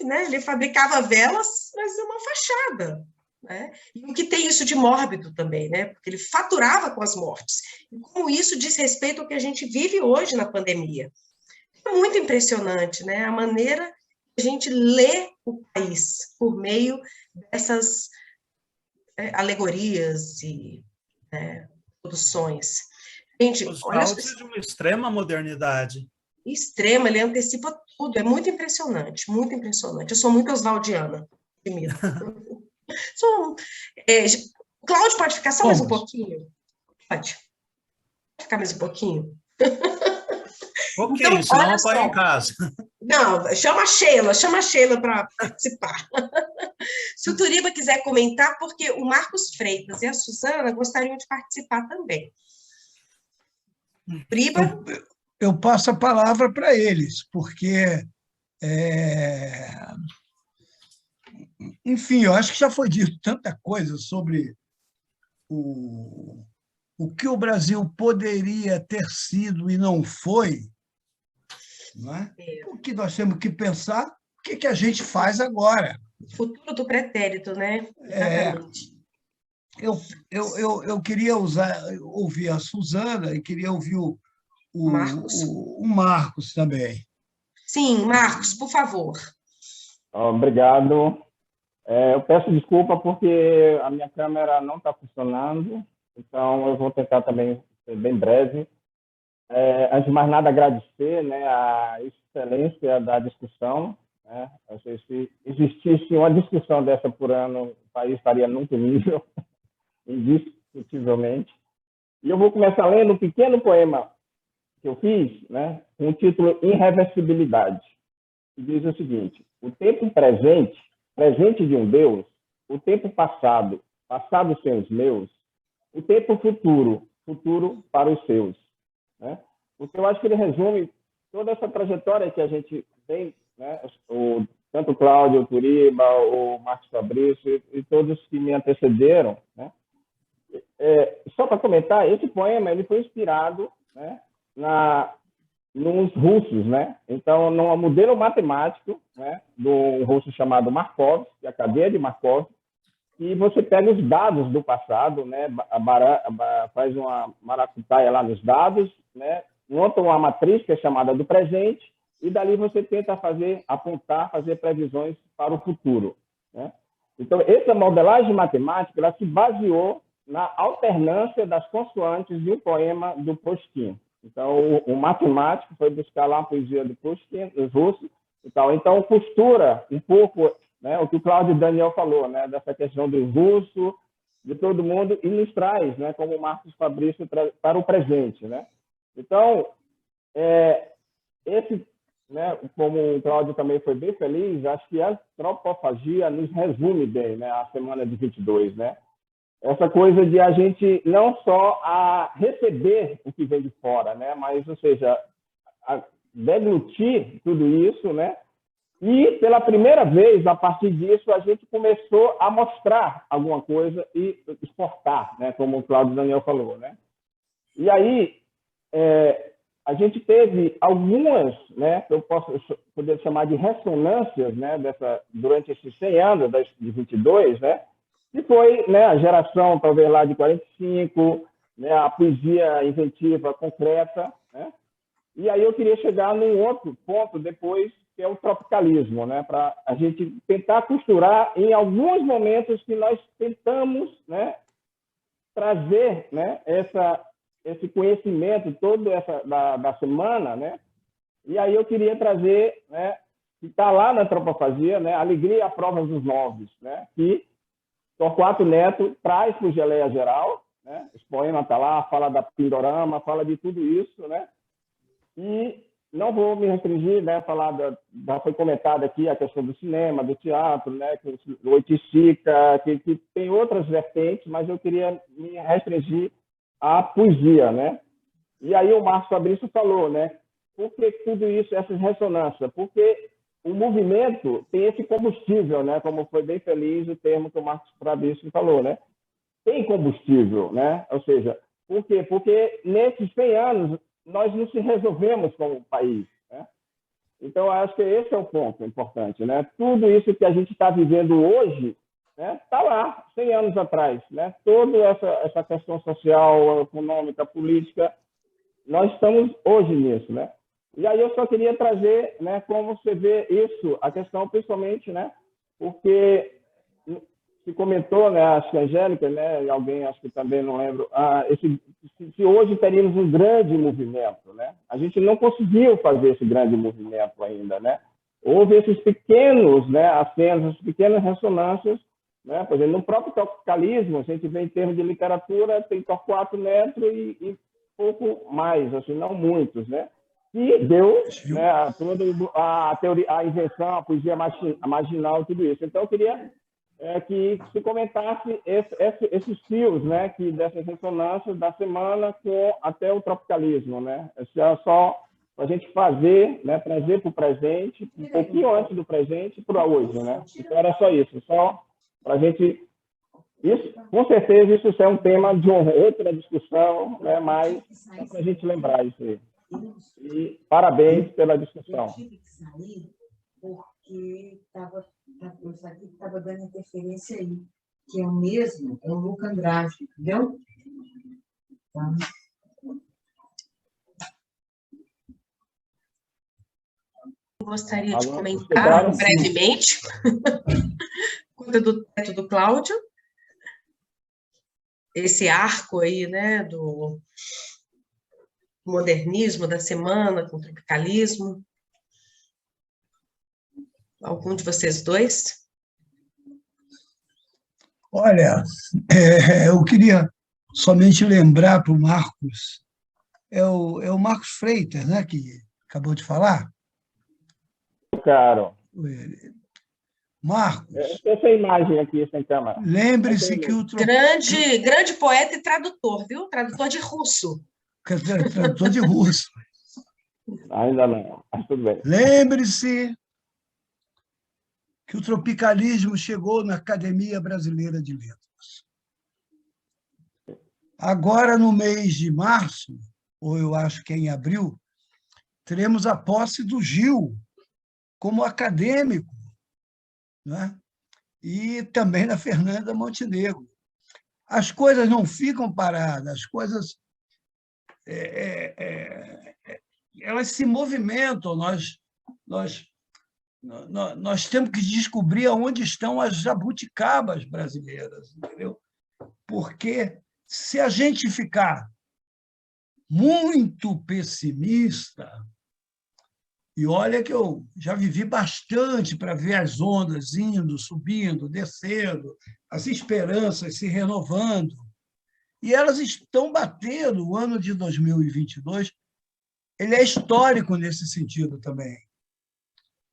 né? Ele fabricava velas, mas é uma fachada, né? E o que tem isso de mórbido também, né? Porque ele faturava com as mortes. E como isso diz respeito ao que a gente vive hoje na pandemia. É muito impressionante, né? A maneira que a gente lê o país por meio dessas alegorias e produções. Gente, olha, Oswald de uma extrema modernidade. extrema, ele antecipa tudo, é muito impressionante, muito impressionante. Eu sou muito oswaldiana, admiro. Cláudio, pode ficar só mais um pouquinho? Pode ficar mais um pouquinho? Pouquinho, Então, senão olha apanha só. em casa. Não, chama a Sheila para participar. Se o Turiba quiser comentar, porque o Marcos Freitas e a Suzana gostariam de participar também. Turiba? Eu passo a palavra para eles, porque, enfim, eu acho que já foi dito tanta coisa sobre o que o Brasil poderia ter sido e não foi, não é? O que nós temos que pensar, o que a gente faz agora. Futuro do pretérito, né? Exatamente. Eu queria ouvir a Suzana e queria ouvir o Marcos também. Sim, Marcos, por favor. Obrigado. Eu peço desculpa porque a minha câmera não está funcionando, então eu vou tentar também ser bem breve. Antes de mais nada, agradecer, né, a excelência da discussão. Né? Se existisse uma discussão dessa por ano, o país estaria muito nível, indiscutivelmente. E eu vou começar lendo um pequeno poema que eu fiz, né, com o título Irreversibilidade, que diz o seguinte: o tempo presente, presente de um Deus, o tempo passado, passado sem os meus, o tempo futuro, futuro para os seus. Né? Porque eu acho que ele resume toda essa trajetória que a gente tem, né? Tanto o Cláudio, o Turiba, o Marcos Fabrício e todos que me antecederam. Né? Só para comentar, esse poema ele foi inspirado, né, nos russos, né? Então, num modelo matemático, né, de um russo chamado Markov, que é a cadeia de Markov, e você pega os dados do passado, né, faz uma maracutaia lá nos dados, né, monta uma matriz que é chamada do presente, e dali você tenta apontar, fazer previsões para o futuro. Né? Então, essa modelagem matemática ela se baseou na alternância das consoantes de um poema do Pushkin. Então, o matemático foi buscar lá a poesia do Pushkin, dos russos, e tal. Então, costura um pouco, né, o que o Cláudio Daniel falou, né, dessa questão do russo, de todo mundo, e nos traz, né, como o Marcos Fabrício, para o presente. Né? Então, né, como o Cláudio também foi bem feliz, acho que a antropofagia nos resume bem, né, a semana de 22, né? Essa coisa de a gente não só a receber o que vem de fora, né, mas, ou seja, a deglutir tudo isso, né, e pela primeira vez, a partir disso, a gente começou a mostrar alguma coisa e exportar, né, como o Cláudio Daniel falou, né. E aí, a gente teve algumas, né, que eu poder chamar de ressonâncias, né, durante esses 100 anos de 22, né, que foi, né, a geração, talvez, lá de 45, né, a poesia inventiva concreta. Né? E aí eu queria chegar num outro ponto depois, que é o tropicalismo, né, para a gente tentar costurar em alguns momentos que nós tentamos, né, trazer, né, esse conhecimento todo da semana, né? E aí eu queria trazer, né, que está lá na Antropofagia, né, Alegria à Prova dos Novos, né, que Torquato Neto traz para o Geleia Geral, né? Esse poema está lá, fala da Pindorama, fala de tudo isso, né? E não vou me restringir, né? Já foi comentada aqui a questão do cinema, do teatro, né? Do Oiticica, que tem outras vertentes, mas eu queria me restringir à poesia, né? E aí o Marcos Fabrício falou, né? Por que tudo isso, essas ressonâncias? Porque o movimento tem esse combustível, né? Como foi bem feliz o termo que o Marcos Fabrício falou, né? Tem combustível, né? Ou seja, por quê? Porque nesses 100 anos nós não se resolvemos como país, né? Então, eu acho que esse é o ponto importante, né? Tudo isso que a gente está vivendo hoje, né, está lá, 100 anos atrás, né? Toda essa questão social, econômica, política, nós estamos hoje nisso, né? E aí eu só queria trazer, né, como você vê isso, a questão principalmente, né, porque se comentou, né, acho que a Angélica, né, e alguém, acho que também não lembro, se hoje teríamos um grande movimento, né? A gente não conseguiu fazer esse grande movimento ainda, né? Houve esses pequenos, né, acenos, essas pequenas ressonâncias, né? Por exemplo, no próprio tropicalismo, a gente vê em termos de literatura, tem Torquato Neto e pouco mais, assim, não muitos, né? E deu, né, toda a teoria, a invenção, a poesia marginal, tudo isso. Então, eu queria que se comentasse esses fios, né, que dessas ressonâncias da semana com até o tropicalismo, né? Isso é só para a gente fazer, né, trazer para o presente, um pouquinho antes do presente para hoje, né? Então, era só isso, só para a gente... Isso, com certeza, isso é um tema de uma outra discussão, né, mas só para a gente lembrar isso aí. E parabéns pela discussão. Eu tive que sair porque estava dando interferência aí, que é o mesmo, é o Luca Andrade, entendeu? Tá. Gostaria de comentar brevemente conta do teto do Cláudio, esse arco aí, né, do modernismo da semana com o tropicalismo. Algum de vocês dois? Olha, eu queria somente lembrar para o Marcos, é o Marcos Freitas, né, que acabou de falar. Claro. Marcos. Essa imagem aqui, sem câmera. Lembre-se que o... Grande poeta e tradutor, viu? Tradutor de russo. Tradutor de russo. Ainda não, mas tudo bem. Lembre-se que o tropicalismo chegou na Academia Brasileira de Letras. Agora, no mês de março, ou eu acho que é em abril, teremos a posse do Gil como acadêmico, né? E também da Fernanda Montenegro. As coisas não ficam paradas, as coisas elas se movimentam. Nós temos que descobrir onde estão as jabuticabas brasileiras, entendeu? Porque se a gente ficar muito pessimista, e olha que eu já vivi bastante para ver as ondas indo, subindo, descendo, as esperanças se renovando, e elas estão batendo. O ano de 2022 ele é histórico nesse sentido também,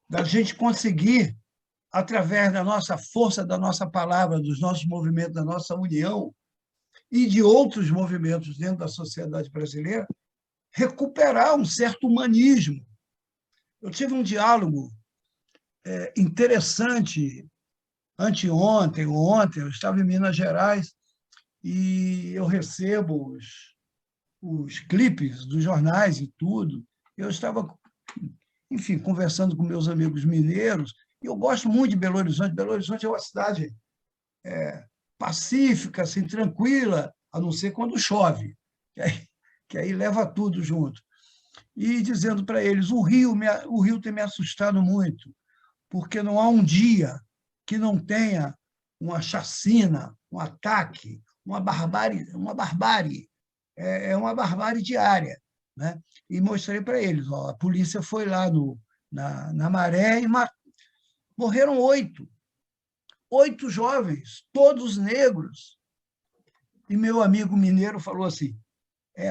da gente conseguir, através da nossa força, da nossa palavra, dos nossos movimentos, da nossa união e de outros movimentos dentro da sociedade brasileira, recuperar um certo humanismo. Eu tive um diálogo interessante anteontem ou ontem, eu estava em Minas Gerais e eu recebo os clipes dos jornais e tudo. Eu estava, enfim, conversando com meus amigos mineiros, e eu gosto muito de Belo Horizonte. Belo Horizonte é uma cidade pacífica, assim, tranquila, a não ser quando chove, que aí leva tudo junto. E dizendo para eles, o Rio tem me assustado muito, porque não há um dia que não tenha uma chacina, um ataque, uma barbárie, é uma barbárie diária, né? E mostrei para eles, ó, a polícia foi lá na Maré e morreram 8 jovens, todos negros. E meu amigo mineiro falou assim,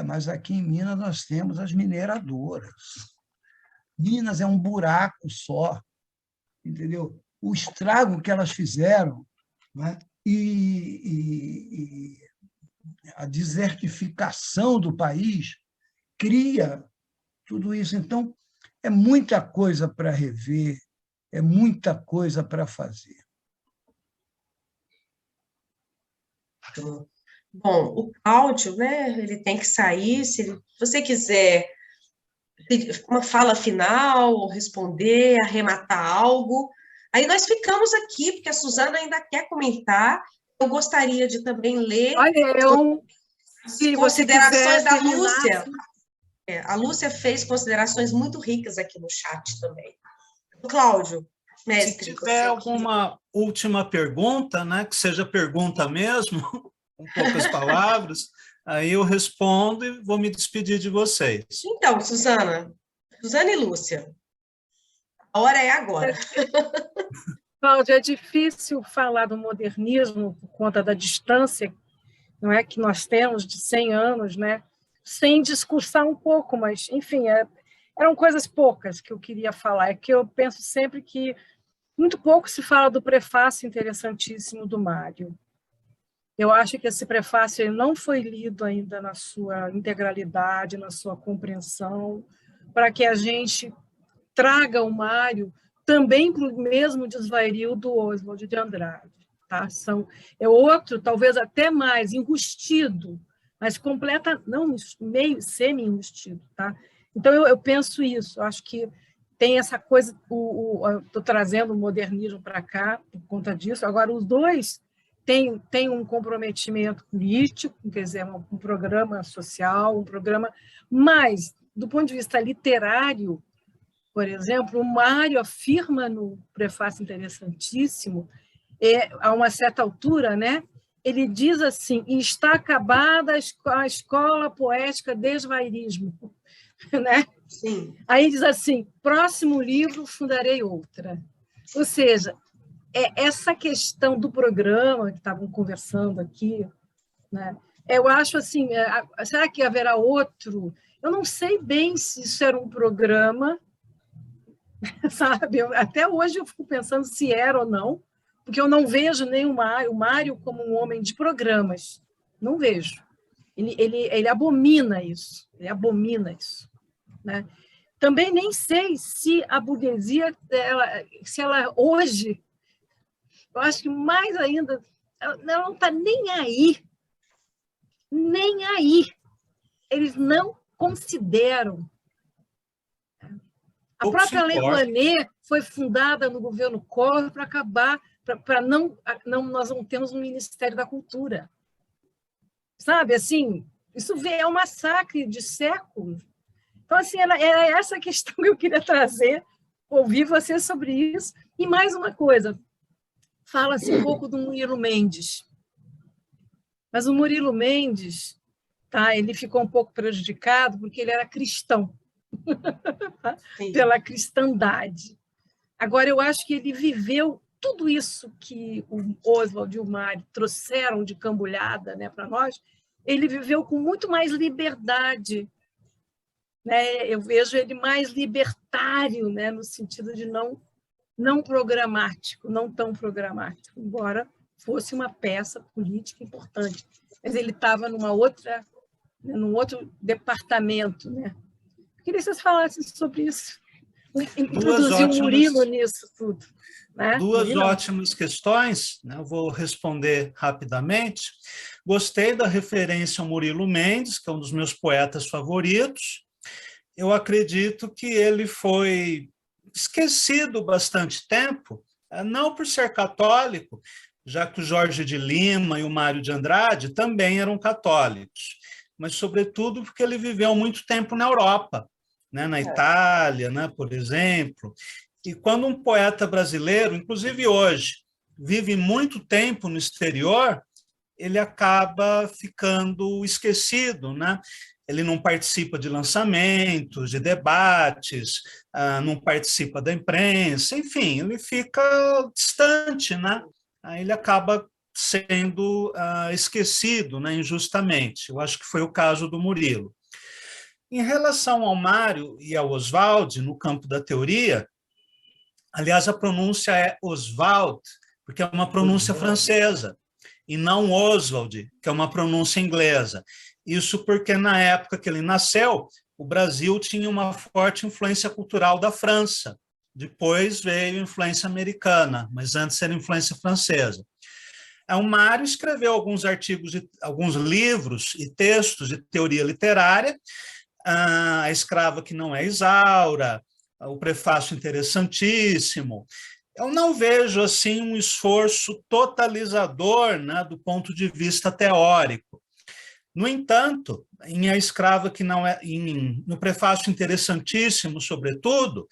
mas aqui em Minas nós temos as mineradoras. Minas é um buraco só, entendeu? O estrago que elas fizeram, né? E a desertificação do país cria tudo isso. Então, é muita coisa para rever, é muita coisa para fazer. Bom, o Cláudio, né, ele tem que sair. Se você quiser uma fala final, ou responder, arrematar algo. Aí nós ficamos aqui, porque a Suzana ainda quer comentar. Eu gostaria de também ler Olha, se você considerações quiser da terminar, Lúcia. sim. A Lúcia fez considerações muito ricas aqui no chat também. Cláudio, mestre. Se tiver alguma última pergunta, né, que seja pergunta mesmo, com poucas palavras, aí eu respondo e vou me despedir de vocês. Então, Suzana e Lúcia, a hora é agora. Cláudia, é difícil falar do modernismo por conta da distância, não é, que nós temos de 100 anos, né, sem discursar um pouco, mas, enfim, eram coisas poucas que eu queria falar. É que eu penso sempre que muito pouco se fala do prefácio interessantíssimo do Mário. Eu acho que esse prefácio ele não foi lido ainda na sua integralidade, na sua compreensão, para que a gente traga o Mário também para o mesmo desvario do Oswald de Andrade. Tá? É outro, talvez até mais, enrustido, mas não meio semi-enrustido. Tá? Então, eu penso isso, eu acho que tem essa coisa, estou trazendo o modernismo para cá por conta disso. Agora, os dois têm um comprometimento político, quer dizer, um programa social, um programa, mas, do ponto de vista literário, por exemplo, o Mário afirma no prefácio interessantíssimo, a uma certa altura, né, ele diz assim, está acabada a escola poética desvairismo, né? Sim. Aí diz assim, próximo livro fundarei outra. Ou seja, essa questão do programa que estavam conversando aqui, né? Eu acho assim, será que haverá outro? Eu não sei bem se isso era um programa, sabe? Até hoje eu fico pensando se era ou não, porque eu não vejo nem o Mário como um homem de programas. Não vejo. Ele abomina isso. Ele abomina isso. Né? Também nem sei se a burguesia, se ela hoje, eu acho que mais ainda, ela não está nem aí. Nem aí. Eles não consideram. A própria Lei Rouanet foi fundada no governo Collor para acabar, para nós não temos um Ministério da Cultura. Sabe, assim, isso é um massacre de séculos. Então, assim, era essa questão que eu queria trazer, ouvir você sobre isso. E mais uma coisa, fala-se um pouco do Murilo Mendes. Mas o Murilo Mendes, tá, ele ficou um pouco prejudicado porque ele era cristão. Pela cristandade. Agora, eu acho que ele viveu tudo isso que o Oswald e o Mário trouxeram de cambulhada, né, para nós, ele viveu com muito mais liberdade. Né? Eu vejo ele mais libertário, né, no sentido de não programático, não tão programático, embora fosse uma peça política importante. Mas ele estava num outro departamento, né? Queria que vocês falassem sobre isso. Introduzir o Murilo nisso tudo. Né? Duas ótimas questões, né? Eu vou responder rapidamente. Gostei da referência ao Murilo Mendes, que é um dos meus poetas favoritos. Eu acredito que ele foi esquecido bastante tempo, não por ser católico, já que o Jorge de Lima e o Mário de Andrade também eram católicos, mas, sobretudo, porque ele viveu muito tempo na Europa, né, na Itália, né, por exemplo. E quando um poeta brasileiro, inclusive hoje, vive muito tempo no exterior, ele acaba ficando esquecido, né? Ele não participa de lançamentos, de debates, não participa da imprensa, enfim, ele fica distante, né? Aí ele acaba sendo esquecido, né, injustamente. Eu acho que foi o caso do Murilo. Em relação ao Mário e ao Oswald, no campo da teoria, aliás, a pronúncia é Oswald, porque é uma pronúncia francesa, e não Oswald, que é uma pronúncia inglesa. Isso porque, na época que ele nasceu, o Brasil tinha uma forte influência cultural da França. Depois veio a influência americana, mas antes era influência francesa. O Mário escreveu alguns artigos, alguns livros e textos de teoria literária, A Escrava que não é Isaura, o prefácio interessantíssimo. Eu não vejo assim um esforço totalizador, né, do ponto de vista teórico. No entanto, em A Escrava que não é, no prefácio interessantíssimo, sobretudo,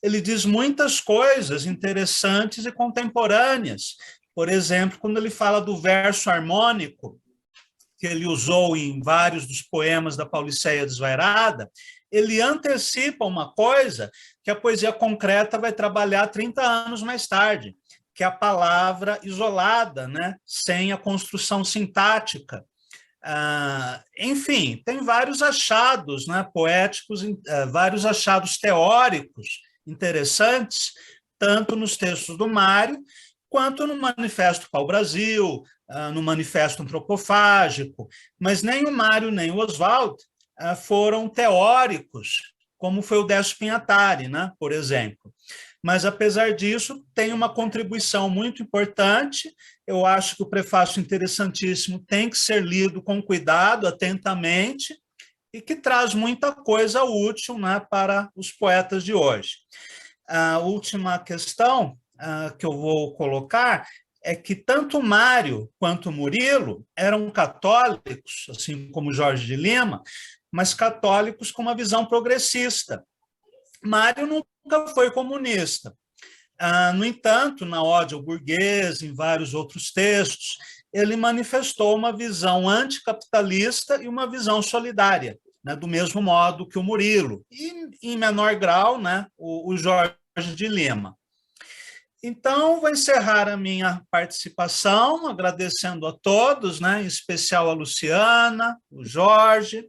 ele diz muitas coisas interessantes e contemporâneas. Por exemplo, quando ele fala do verso harmônico, que ele usou em vários dos poemas da Pauliceia Desvairada, ele antecipa uma coisa que a poesia concreta vai trabalhar 30 anos mais tarde, que é a palavra isolada, né? Sem a construção sintática. Enfim, tem vários achados, né, poéticos, vários achados teóricos interessantes, tanto nos textos do Mário, quanto no Manifesto Pau-Brasil, no Manifesto Antropofágico, mas nem o Mário nem o Oswald foram teóricos, como foi o Décio Pinhatari, né, por exemplo. Mas, apesar disso, tem uma contribuição muito importante. Eu acho que o prefácio interessantíssimo tem que ser lido com cuidado, atentamente, e que traz muita coisa útil, né, para os poetas de hoje. A última questão que eu vou colocar é que tanto Mário quanto Murilo eram católicos, assim como Jorge de Lima, mas católicos com uma visão progressista. Mário nunca foi comunista. No entanto, na Ode ao Burguês, em vários outros textos, ele manifestou uma visão anticapitalista e uma visão solidária, né, do mesmo modo que o Murilo, e em menor grau, né, o Jorge de Lima. Então, vou encerrar a minha participação, agradecendo a todos, né, em especial a Luciana, o Jorge.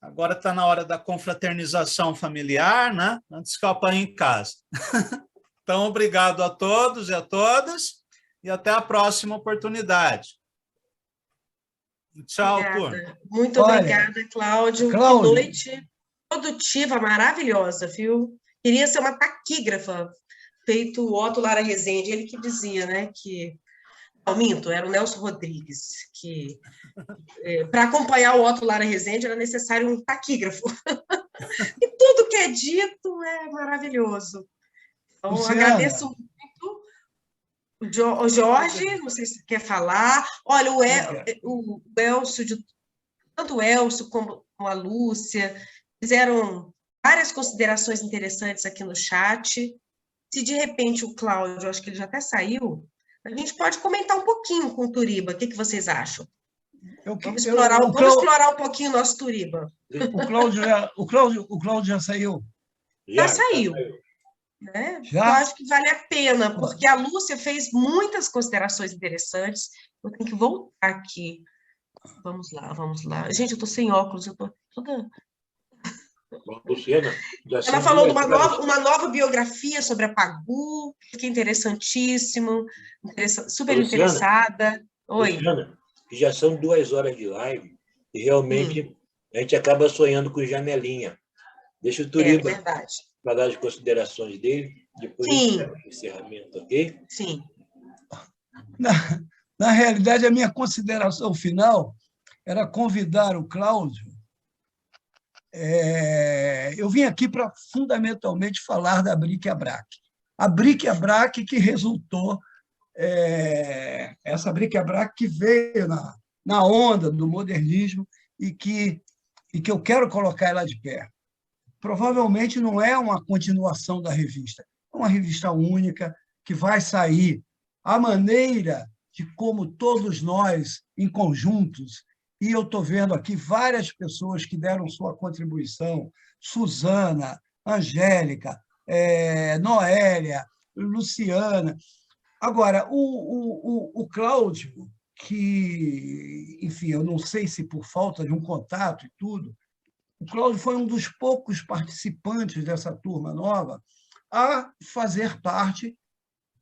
Agora está na hora da confraternização familiar, né? Antes que eu apanhe em casa. Então, obrigado a todos e a todas, e até a próxima oportunidade. Tchau, turma. Muito obrigada, Cláudio. Que noite produtiva, maravilhosa, viu? Queria ser uma taquígrafa, feito o Otto Lara Rezende, ele que dizia, né, que... Não, minto, era o Nelson Rodrigues, que para acompanhar o Otto Lara Rezende era necessário um taquígrafo. E tudo que é dito é maravilhoso. Então, Luciana, agradeço muito. O Jorge, não sei se quer falar. Olha, o Elcio, tanto o Elcio como a Lúcia, fizeram várias considerações interessantes aqui no chat. Se de repente o Cláudio, acho que ele já até saiu, a gente pode comentar um pouquinho com o Turiba. O que vocês acham? Vamos explorar um pouquinho o nosso Turiba. O Cláudio já saiu? Já saiu. Né? Eu acho que vale a pena, porque a Lúcia fez muitas considerações interessantes. Eu tenho que voltar aqui. Vamos lá, vamos lá. Gente, eu estou sem óculos, eu estou toda... Luciana, ela falou de uma nova biografia sobre a Pagu, que é interessantíssimo, super interessada. Oi. Luciana, já são 2 horas de live e realmente a gente acaba sonhando com janelinha. Deixa o Turiba falar as considerações dele, depois o encerramento, ok? Sim. Na realidade, a minha consideração final era convidar o Cláudio. Eu vim aqui para, fundamentalmente, falar da bric-a-brac. A bric-a-brac que resultou, essa bric-a-brac que veio na onda do modernismo e que eu quero colocar ela de pé. Provavelmente não é uma continuação da revista, é uma revista única que vai sair à maneira de como todos nós, em conjuntos, e eu estou vendo aqui várias pessoas que deram sua contribuição, Suzana, Angélica, Noélia, Luciana. Agora, o Cláudio, que, enfim, eu não sei se por falta de um contato e tudo, o Cláudio foi um dos poucos participantes dessa turma nova a fazer parte,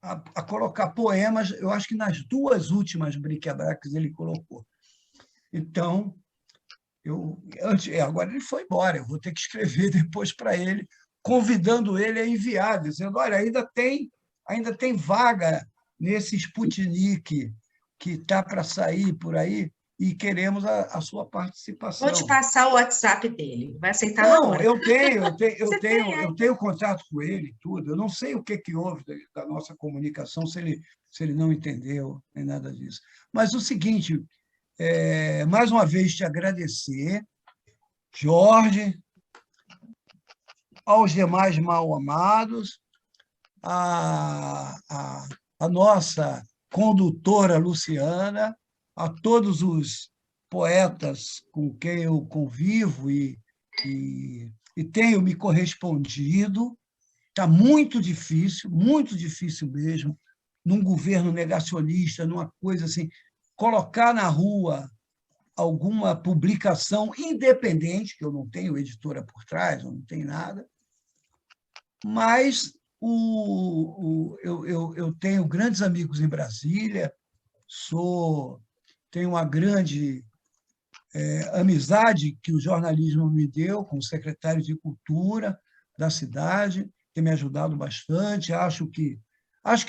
a colocar poemas, eu acho que nas 2 últimas bric-a-bracs ele colocou. Então, agora ele foi embora, eu vou ter que escrever depois para ele, convidando ele a enviar, dizendo, olha, ainda tem vaga nesse Sputnik que está para sair por aí, e queremos a sua participação. Vou te passar o WhatsApp dele, vai aceitar na Não, hora. eu tenho contato com ele, tudo. Eu não sei o que houve da nossa comunicação, se ele não entendeu, nem nada disso. Mas o seguinte, mais uma vez te agradecer, Jorge, aos demais mal-amados, a nossa condutora Luciana, a todos os poetas com quem eu convivo e tenho me correspondido. Está muito difícil mesmo, num governo negacionista, numa coisa assim, colocar na rua alguma publicação independente, que eu não tenho editora por trás, eu não tenho nada, mas eu tenho grandes amigos em Brasília, tenho uma grande amizade que o jornalismo me deu com o secretário de Cultura da cidade, tem me ajudado bastante. Acho que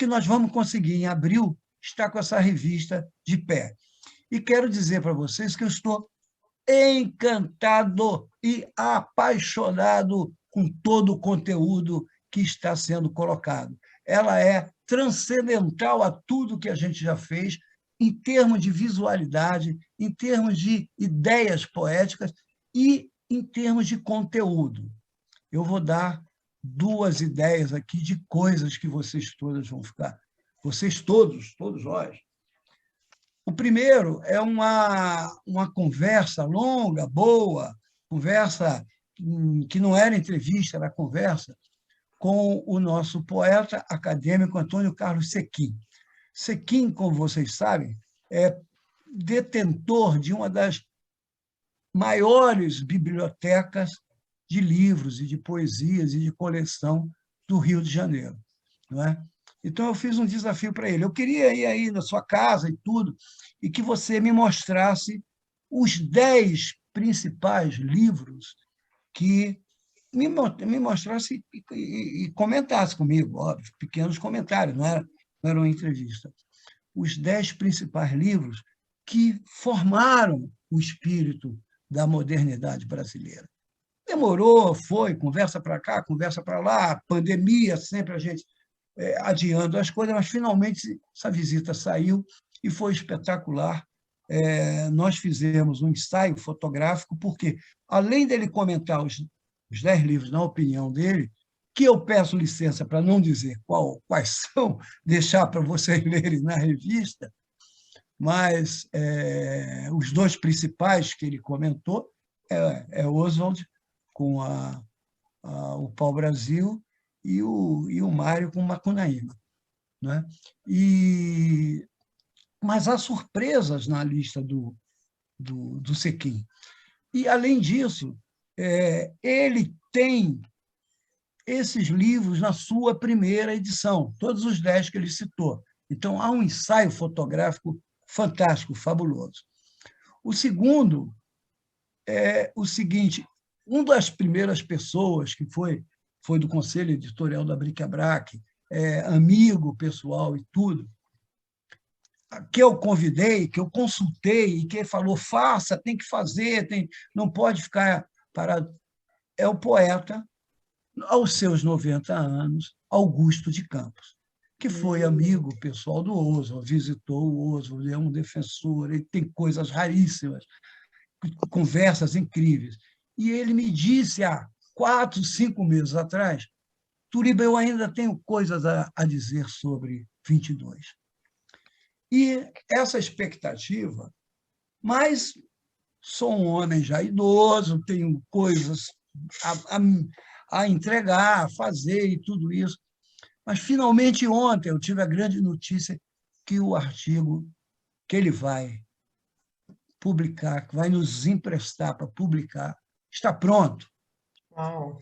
nós vamos conseguir, em abril, estar com essa revista de pé. E quero dizer para vocês que eu estou encantado e apaixonado com todo o conteúdo que está sendo colocado. Ela é transcendental a tudo que a gente já fez, em termos de visualidade, em termos de ideias poéticas e em termos de conteúdo. Eu vou dar 2 ideias aqui de coisas que vocês todas vão ficar. Vocês todos nós. O primeiro é uma conversa longa, boa, conversa que não era entrevista, era conversa, com o nosso poeta acadêmico Antônio Carlos Sequim. Sequim, como vocês sabem, é detentor de uma das maiores bibliotecas de livros e de poesias e de coleção do Rio de Janeiro, não é? Então, eu fiz um desafio para ele. Eu queria ir aí na sua casa e tudo, e que você me mostrasse os 10 principais livros que me mostrasse e comentasse comigo, óbvio, pequenos comentários, não era uma entrevista. Os 10 principais livros que formaram o espírito da modernidade brasileira. Demorou, foi, conversa para cá, conversa para lá, pandemia, sempre a gente adiando as coisas, mas finalmente essa visita saiu e foi espetacular. Nós fizemos um ensaio fotográfico, porque, além dele comentar os 10 livros na opinião dele, que eu peço licença para não dizer quais são, deixar para vocês lerem na revista, mas os 2 principais que ele comentou é Oswald, com o Pau-Brasil, e o Mário com Macunaíma, né? Mas há surpresas na lista do Sequim. E, além disso, ele tem esses livros na sua primeira edição, todos os 10 que ele citou. Então, há um ensaio fotográfico fantástico, fabuloso. O segundo é o seguinte: uma das primeiras pessoas que foi do Conselho Editorial da Bric-a-Brac, amigo pessoal e tudo, que eu convidei, que eu consultei, e que falou, faça, tem que fazer, não pode ficar parado, é o poeta, aos seus 90 anos, Augusto de Campos, que foi amigo pessoal do Oswald, visitou o Oswald, é um defensor, ele tem coisas raríssimas, conversas incríveis. E ele me disse há 4, 5 meses atrás, Turiba, eu ainda tenho coisas a dizer sobre 22. E essa expectativa, mas sou um homem já idoso, tenho coisas a entregar, a fazer e tudo isso. Mas, finalmente, ontem, eu tive a grande notícia que o artigo que ele vai publicar, que vai nos emprestar para publicar, está pronto.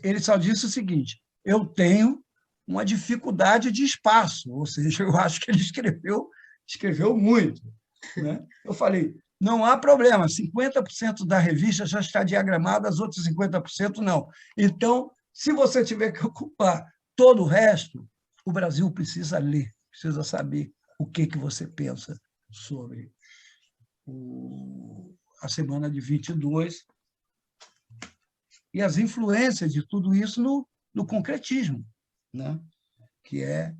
Ele só disse o seguinte: eu tenho uma dificuldade de espaço, ou seja, eu acho que ele escreveu muito, né? Eu falei, não há problema, 50% da revista já está diagramada, as outras 50% não. Então, se você tiver que ocupar todo o resto, o Brasil precisa ler, precisa saber o que você pensa sobre o a Semana de 22 e as influências de tudo isso no concretismo, né? que é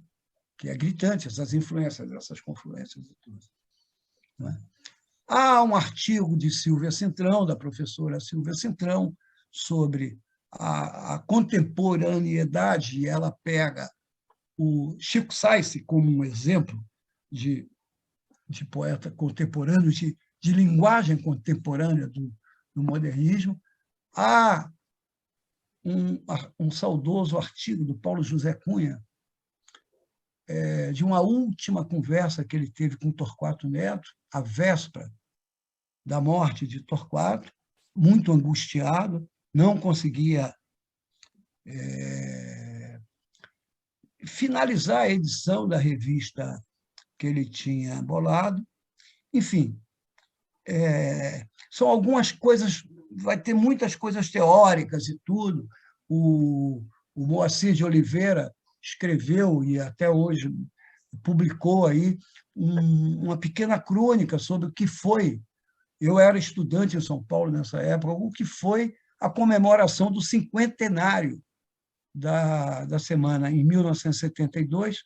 gritante, essas influências, essas confluências e tudo. Né? Há um artigo de Silvia Cintrão, da professora Silvia Cintrão, sobre a contemporaneidade, e ela pega o Chico Science como um exemplo de poeta contemporâneo, de linguagem contemporânea do modernismo. Há um saudoso artigo do Paulo José Cunha, de uma última conversa que ele teve com Torquato Neto, à véspera da morte de Torquato, muito angustiado, não conseguia finalizar a edição da revista que ele tinha bolado. Enfim, são algumas coisas, vai ter muitas coisas teóricas e tudo. O Moacir de Oliveira escreveu e até hoje publicou aí uma pequena crônica sobre o que foi. Eu era estudante em São Paulo nessa época, o que foi a comemoração do cinquentenário da semana, em 1972,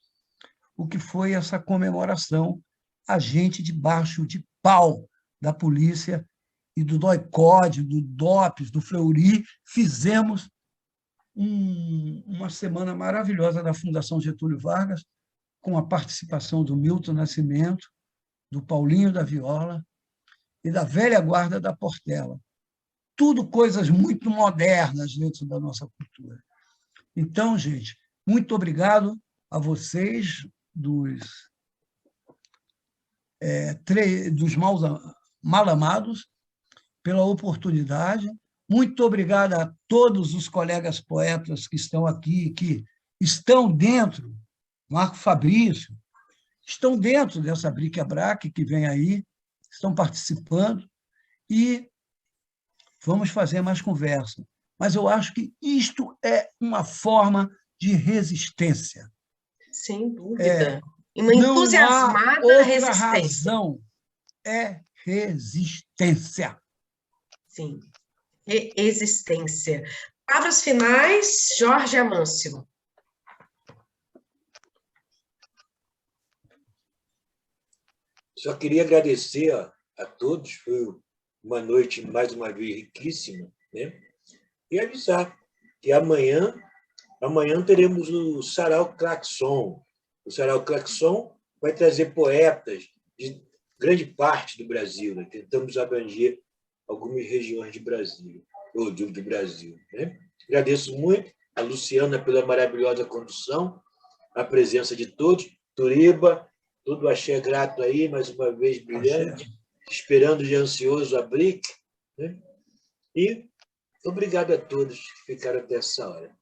o que foi essa comemoração, a gente debaixo de pau da polícia e do DOI-CODE, do DOPS, do Fleury, fizemos uma semana maravilhosa da Fundação Getúlio Vargas, com a participação do Milton Nascimento, do Paulinho da Viola e da velha guarda da Portela. Tudo coisas muito modernas dentro da nossa cultura. Então, gente, muito obrigado a vocês dos mal amados pela oportunidade. Muito obrigado a todos os colegas poetas que estão aqui, que estão dentro, Marco Fabrício, estão dentro dessa bric-a-brac que vem aí, estão participando, e vamos fazer mais conversa. Mas eu acho que isto é uma forma de resistência. Sem dúvida. Uma entusiasmada não há outra resistência. razão. É resistência. Sim, existência. Palavras finais, Jorge Amâncio. Só queria agradecer a todos, foi uma noite, mais uma vez, riquíssima, né? E avisar que amanhã teremos o Sarau Claxon. O Sarau Claxon vai trazer poetas de grande parte do Brasil, né? Tentamos abranger algumas regiões de Brasília, ou do Brasil, né? Agradeço muito a Luciana pela maravilhosa condução, a presença de todos, Turiba, tudo axé grato aí, mais uma vez brilhante, esperando de ansioso a BRIC, né? E obrigado a todos que ficaram até essa hora.